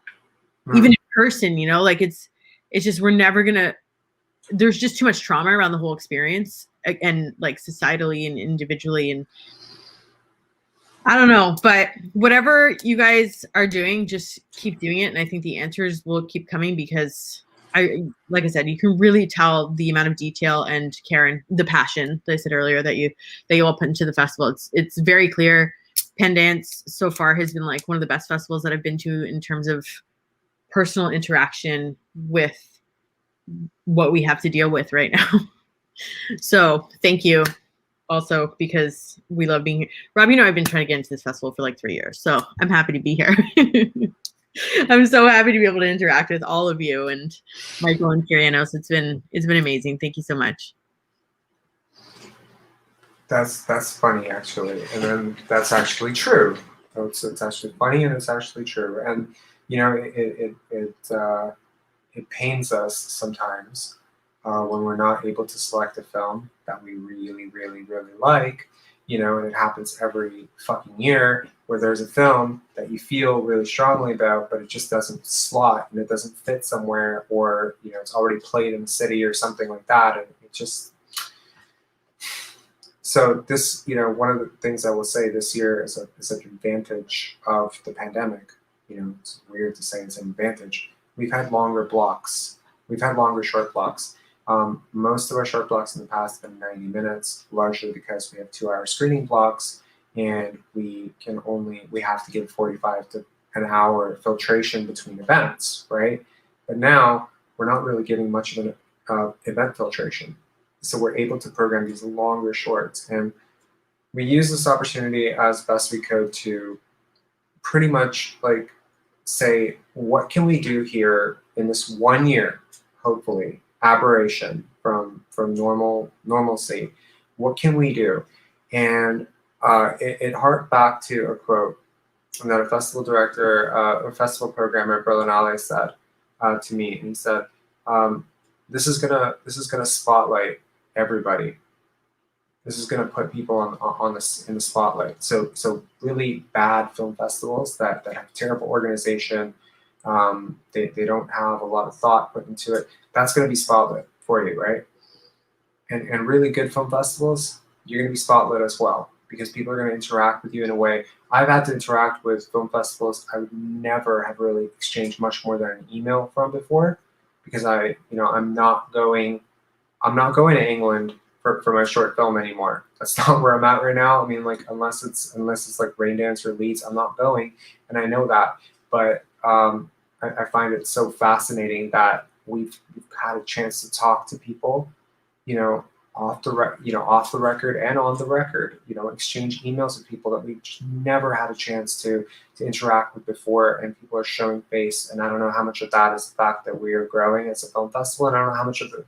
even in person. Like it's just we're never gonna. There's just too much trauma around the whole experience, and like societally and individually, and I don't know, but whatever you guys are doing, just keep doing it, and I think the answers will keep coming because. Like I said, you can really tell the amount of detail and care and the passion that I said earlier that you all put into the festival. It's very clear. Pendance so far has been like one of the best festivals that I've been to in terms of personal interaction with what we have to deal with right now. So thank you also, because we love being here. Rob, I've been trying to get into this festival for like 3 years, so I'm happy to be here. I'm so happy to be able to interact with all of you and Michael and Kyrianos. It's been amazing. Thank you so much. That's funny, actually, and then that's actually true. It's actually funny, and it's actually true. And it pains us sometimes when we're not able to select a film that we really, really, really like. And it happens every fucking year where there's a film that you feel really strongly about, but it just doesn't slot and it doesn't fit somewhere, or it's already played in the city or something like that, and it just. So this, one of the things I will say this year is an advantage of the pandemic. It's weird to say it's an advantage. We've had longer blocks. We've had longer short blocks. Most of our short blocks in the past have been 90 minutes, largely because we have 2-hour screening blocks, and we have to give 45 to an hour filtration between events, right? But now we're not really giving much of an event filtration. So we're able to program these longer shorts, and we use this opportunity as best we could to pretty much like say, what can we do here in this 1 year, hopefully, aberration from normalcy? What can we do? And it harked back to a quote that a festival director, a festival programmer, Berlinale, said to me. And he said, "This is gonna spotlight everybody. This is gonna put people in the spotlight. So really bad film festivals that have terrible organization." They don't have a lot of thought put into it. That's going to be spotlit for you, right? And really good film festivals, you're going to be spotlit as well, because people are going to interact with you in a way. I've had to interact with film festivals I would never have really exchanged much more than an email from before, because I'm not going to England for my short film anymore. That's not where I'm at right now. I mean, like unless it's like Raindance or Leeds, I'm not going, and I know that. But I find it so fascinating that we've had a chance to talk to people, off the record and on the record, exchange emails with people that we've just never had a chance to interact with before, and people are showing face. And I don't know how much of that is the fact that we are growing as a film festival, and I don't know how much of the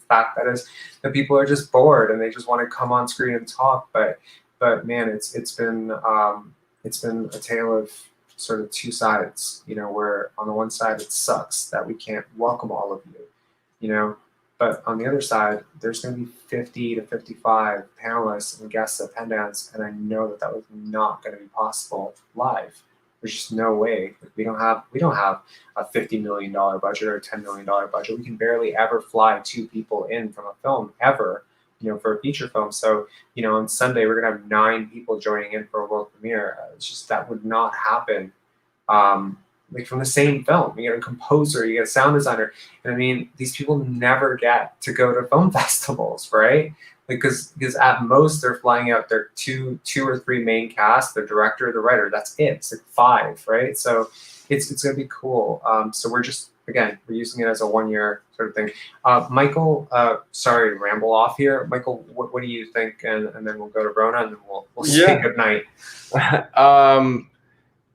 fact that is that people are just bored and they just want to come on screen and talk. But man, it's been a tale of sort of two sides, where on the one side it sucks that we can't welcome all of you, but on the other side, there's going to be 50 to 55 panelists and guests at Pendance, and I know that was not going to be possible live. There's just no way. We don't have a $50 million budget or a $10 million budget. We can barely ever fly 2 people in from a film ever, for a feature film. So, on Sunday, we're going to have 9 people joining in for a world premiere. It's just, that would not happen. Like from the same film, you get a composer, you get a sound designer. And I mean, these people never get to go to film festivals, right? because at most they're flying out their two or three main cast, the director, the writer. That's it. It's like 5, right? So it's gonna be cool. So we're just, again, we're using it as a 1-year sort of thing. Michael, sorry to ramble off here. Michael, what do you think? And then we'll go to Rona, and then we'll say goodnight.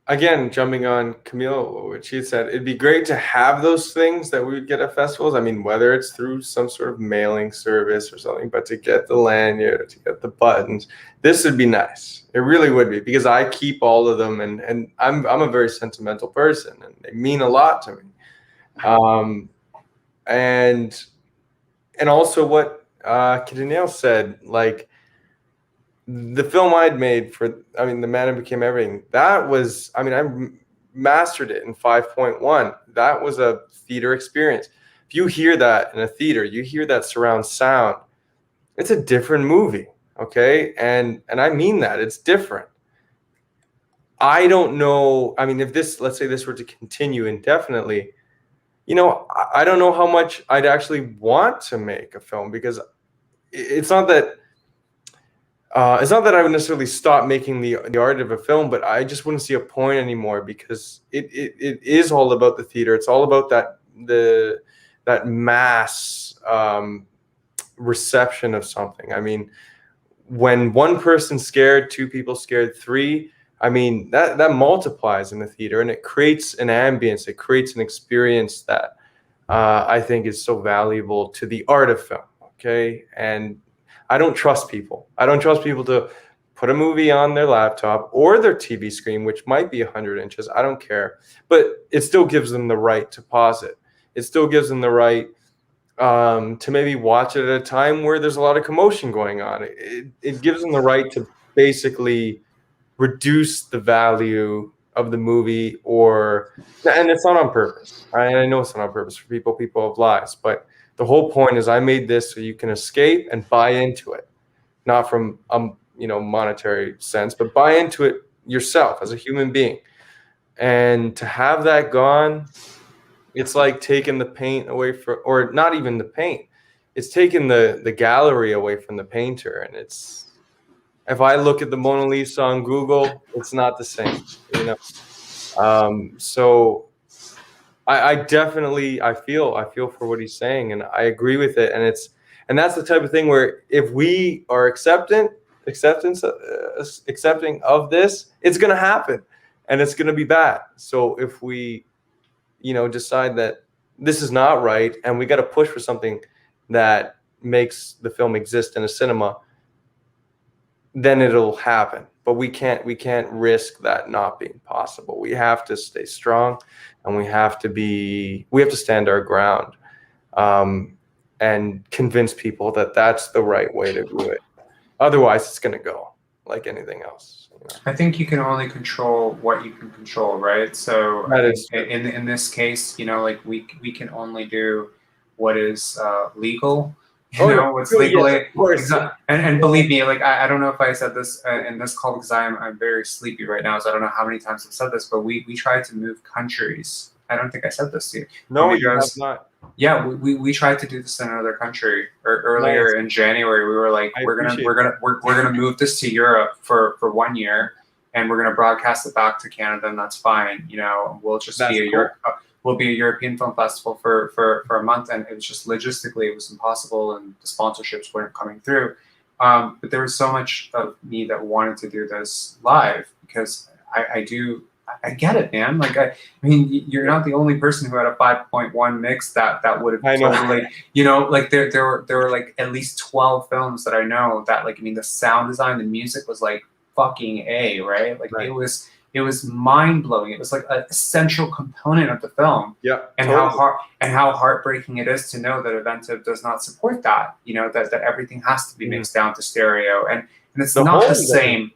Again, jumping on Camille, what she said, it'd be great to have those things that we would get at festivals. I mean, whether it's through some sort of mailing service or something, but to get the lanyard, to get the buttons, this would be nice. It really would be, because I keep all of them, and I'm a very sentimental person, and they mean a lot to me. And also what Danielle said, like, the film I'd made for, The Man Who Became Everything, that was, I mastered it in 5.1. That was a theater experience. If you hear that in a theater, you hear that surround sound, it's a different movie, okay? And I mean that, it's different. I don't know, if this, let's say this were to continue indefinitely, I don't know how much I'd actually want to make a film, because it's not that I would necessarily stop making the art of a film, but I just wouldn't see a point anymore, because it is all about the theater. It's all about that mass reception of something. When one person's scared, 2 people scared, 3, that multiplies in the theater, and it creates an ambience. It creates an experience that I think is so valuable to the art of film. Okay, and I don't trust people. I don't trust people to put a movie on their laptop or their TV screen, which might be 100 inches. I don't care. But it still gives them the right to pause it. It still gives them the right to maybe watch it at a time where there's a lot of commotion going on. It gives them the right to basically reduce the value of the movie, and it's not on purpose. I know it's not on purpose for people. People have lives, but the whole point is I made this so you can escape and buy into it, not from monetary sense, but buy into it yourself as a human being. And to have that gone, it's like taking the paint away from, or not even the paint, it's taking the gallery away from the painter. And if I look at the Mona Lisa on Google, it's not the same, So I definitely feel for what he's saying, and I agree with it. And that's the type of thing where if we are accepting of this, it's going to happen, and it's going to be bad. So if we, decide that this is not right, and we got to push for something that makes the film exist in a cinema, then it'll happen. But we can't risk that not being possible. We have to stay strong, and we have to stand our ground, and convince people that that's the right way to do it. Otherwise, it's going to go like anything else. I think you can only control what you can control, right? So in this case, we can only do what is legal. What's legally, and believe me, I don't know if I said this in this call, because I'm very sleepy right now, so I don't know how many times I've said this, but we tried to move countries. I don't think I said this to you. No, you have not. Yeah, we tried to do this in another country earlier in January. We were like, we're gonna move this to Europe for 1 year, and we're gonna broadcast it back to Canada, and that's fine. We'll just We'll be a European film festival for a month, and it was just logistically it was impossible, and the sponsorships weren't coming through. But there was so much of me that wanted to do this live, because I get it, man. You're not the only person who had a 5.1 mix that would have totally, there were like at least 12 films that I know that the sound design, the music was like fucking A, right? It was mind blowing. It was like an essential component of the film. Yeah. And totally. how heartbreaking it is to know that Eventive does not support that. That everything has to be mixed down to stereo, and it's not the same.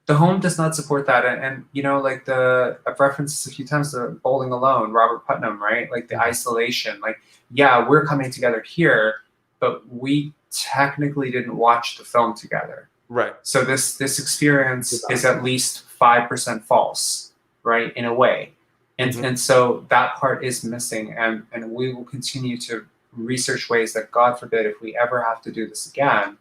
The home does not support that, and I've referenced this a few times, the Bowling Alone, Robert Putnam, right? The isolation. We're coming together here, but we technically didn't watch the film together. Right. So this experience is at least 5% false, right? In a way, and so that part is missing, and we will continue to research ways that, God forbid, if we ever have to do this again,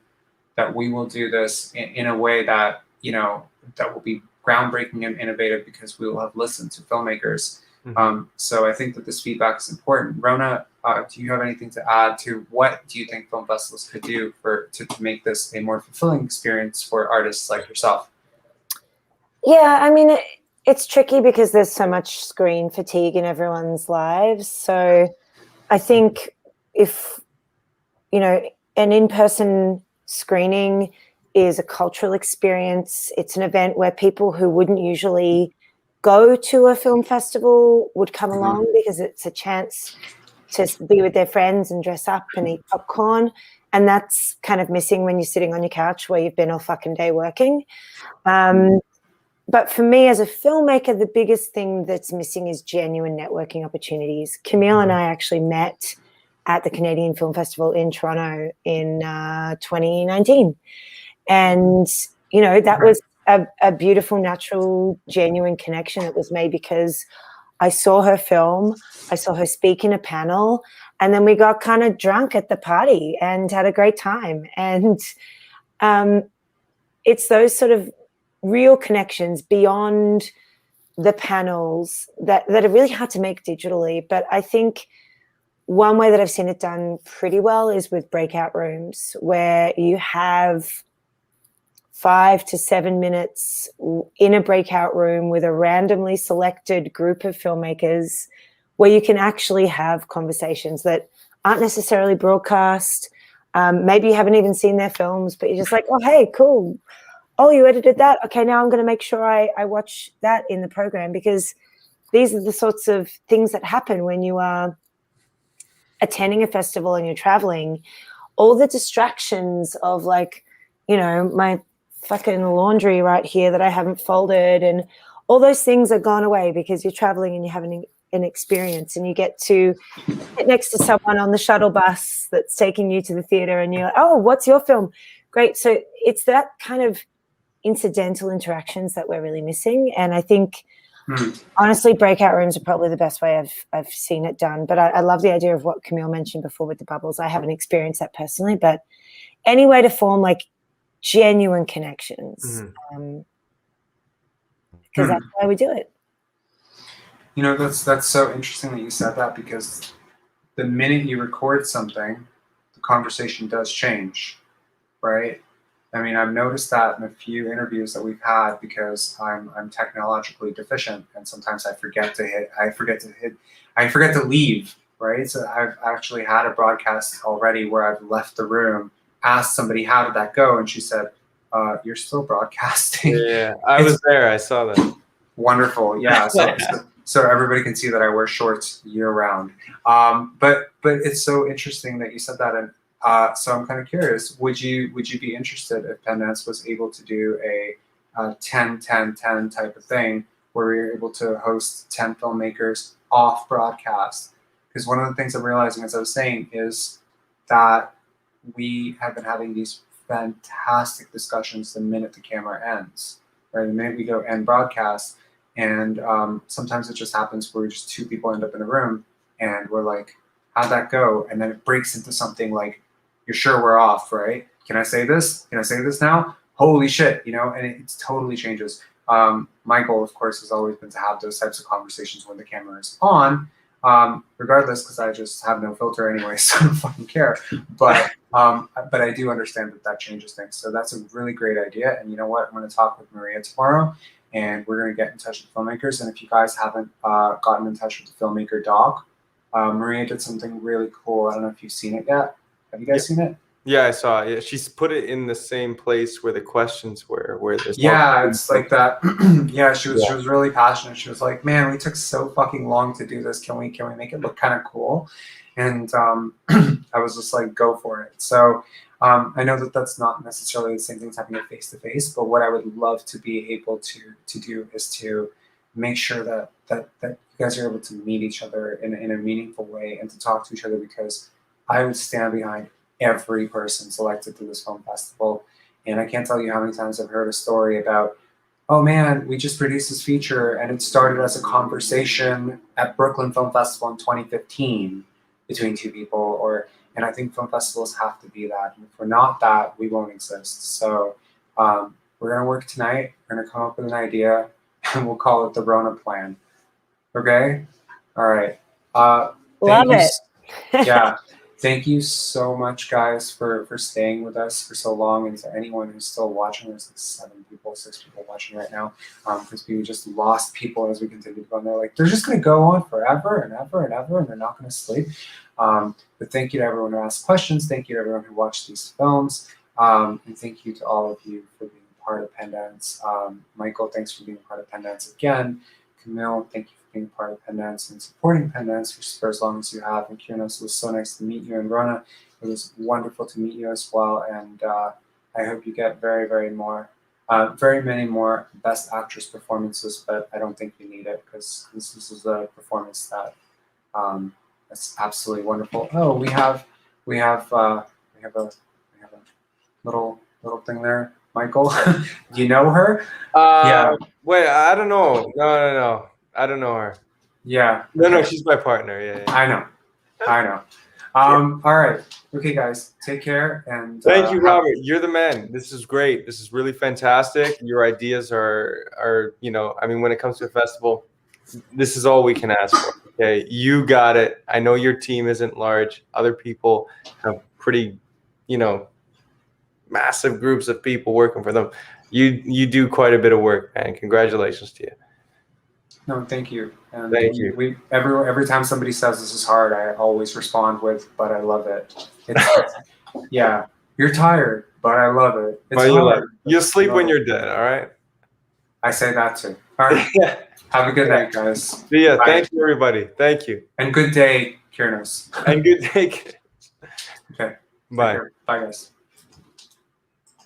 that we will do this in a way that, you know, that will be groundbreaking and innovative because we will have listened to filmmakers. So I think that this feedback is important. Rona, do you have anything to add to what do you think film festivals could do to make this a more fulfilling experience for artists like yourself? Yeah, I mean, it's tricky because there's so much screen fatigue in everyone's lives. So I think if, you know, an in-person screening is a cultural experience, it's an event where people who wouldn't usually go to a film festival would come along because it's a chance to be with their friends and dress up and eat popcorn. And that's kind of missing when you're sitting on your couch where you've been all fucking day working. But for me as a filmmaker, the biggest thing that's missing is genuine networking opportunities. Camille and I actually met at the Canadian Film Festival in Toronto in 2019. And, you know, that was a beautiful, natural, genuine connection. It was made because I saw her film, I saw her speak in a panel, and then we got kind of drunk at the party and had a great time. And it's those sort of real connections beyond the panels that are really hard to make digitally. But I think one way that I've seen it done pretty well is with breakout rooms, where you have 5 to 7 minutes in a breakout room with a randomly selected group of filmmakers where you can actually have conversations that aren't necessarily broadcast. Maybe you haven't even seen their films, but you're just like, oh, hey, cool. Oh, you edited that? Okay, now I'm going to make sure I watch that in the program, because these are the sorts of things that happen when you are attending a festival and you're traveling. All the distractions of, like, you know, my fucking laundry right here that I haven't folded, and all those things are gone away because you're traveling and you're having an experience, and you get to sit next to someone on the shuttle bus that's taking you to the theater, and you're like, oh, what's your film? Great. So it's that kind of incidental interactions that we're really missing. And I think honestly, breakout rooms are probably the best way I've seen it done. But I love the idea of what Camille mentioned before with the bubbles. I haven't experienced that personally, but any way to form like genuine connections, because that's why we do it. You know, that's so interesting that you said that, because the minute you record something, the conversation does change, right? I mean, I've noticed that in a few interviews that we've had, because I'm technologically deficient, and sometimes I forget to leave, right? So I've actually had a broadcast already where I've left the room, asked somebody, how did that go? And she said, you're still broadcasting. Yeah, I was there. I saw that. Wonderful. Yeah. So everybody can see that I wear shorts year round. But it's so interesting that you said that. And so I'm kind of curious, would you be interested if Pendance was able to do a 10-10-10 type of thing, where we were able to host 10 filmmakers off broadcast? Because one of the things I'm realizing, as I was saying, is that we have been having these fantastic discussions the minute the camera ends, right? The minute we go end broadcast, and sometimes it just happens where just two people end up in a room, and we're like, how'd that go? And then it breaks into something like, you're sure we're off, right? Can I say this? Can I say this now? Holy shit, you know, and it totally changes. My goal, of course, has always been to have those types of conversations when the camera is on, regardless, because I just have no filter anyway, so I don't fucking care. But I do understand that changes things. So that's a really great idea. And you know what? I'm going to talk with Maria tomorrow, and we're going to get in touch with filmmakers. And if you guys haven't gotten in touch with the filmmaker doc, Maria did something really cool. I don't know if you've seen it yet. Have you guys seen it? Yeah, I saw it. Yeah, she's put it in the same place where the questions were, where there's it's like that. Yeah, she was really passionate. She was like, man, we took so fucking long to do this. Can we make it look kind of cool? And I was just like, go for it. So I know that that's not necessarily the same thing as having it face to face, but what I would love to be able to do is to make sure that you guys are able to meet each other in a meaningful way, and to talk to each other, because I would stand behind every person selected to this film festival. And I can't tell you how many times I've heard a story about, oh man, we just produced this feature and it started as a conversation at Brooklyn Film Festival in 2015 between two people, or And I think film festivals have to be that. And if we're not that, we won't exist. So we're going to work tonight. We're going to come up with an idea, and we'll call it the Rona Plan. Okay? All right. Love it. Yeah. Thank you so much, guys, for staying with us for so long. And to anyone who's still watching, there's like 6 people watching right now, because we just lost people as we continue to go. And they're like, they're just going to go on forever and ever and ever, and they're not going to sleep. But thank you to everyone who asked questions. Thank you to everyone who watched these films. And thank you to all of you for being part of Pendance. Michael, thanks for being part of Pendance again. Camille, thank you for being part of Pendance and supporting Pendance for as long as you have. And Kiernos, it was so nice to meet you. And Rona, it was wonderful to meet you as well. And I hope you get very many more Best Actress performances, but I don't think you need it because this is a performance that that's absolutely wonderful. Oh, we have a little thing there. Michael, do you know her? Yeah. Wait, I don't know. No. I don't know her. Yeah. No, she's my partner. Yeah. I know. All right. Okay, guys. Take care. And thank you, Robert. You're the man. This is great. This is really fantastic. Your ideas are I mean, when it comes to a festival, this is all we can ask for. Okay, you got it. I know your team isn't large. Other people have pretty, massive groups of people working for them. You do quite a bit of work, man. Congratulations to you. No, thank you. And thank you. Every time somebody says this is hard, I always respond with, "But I love it." Yeah, you're tired, but I love it. It's hard. You'll sleep when you're dead. All right. I say that too. All right. Have a good night, guys. See ya. Thank you, everybody. Thank you. And good day, Kiernos. And good day. Okay. Bye. Bye, guys.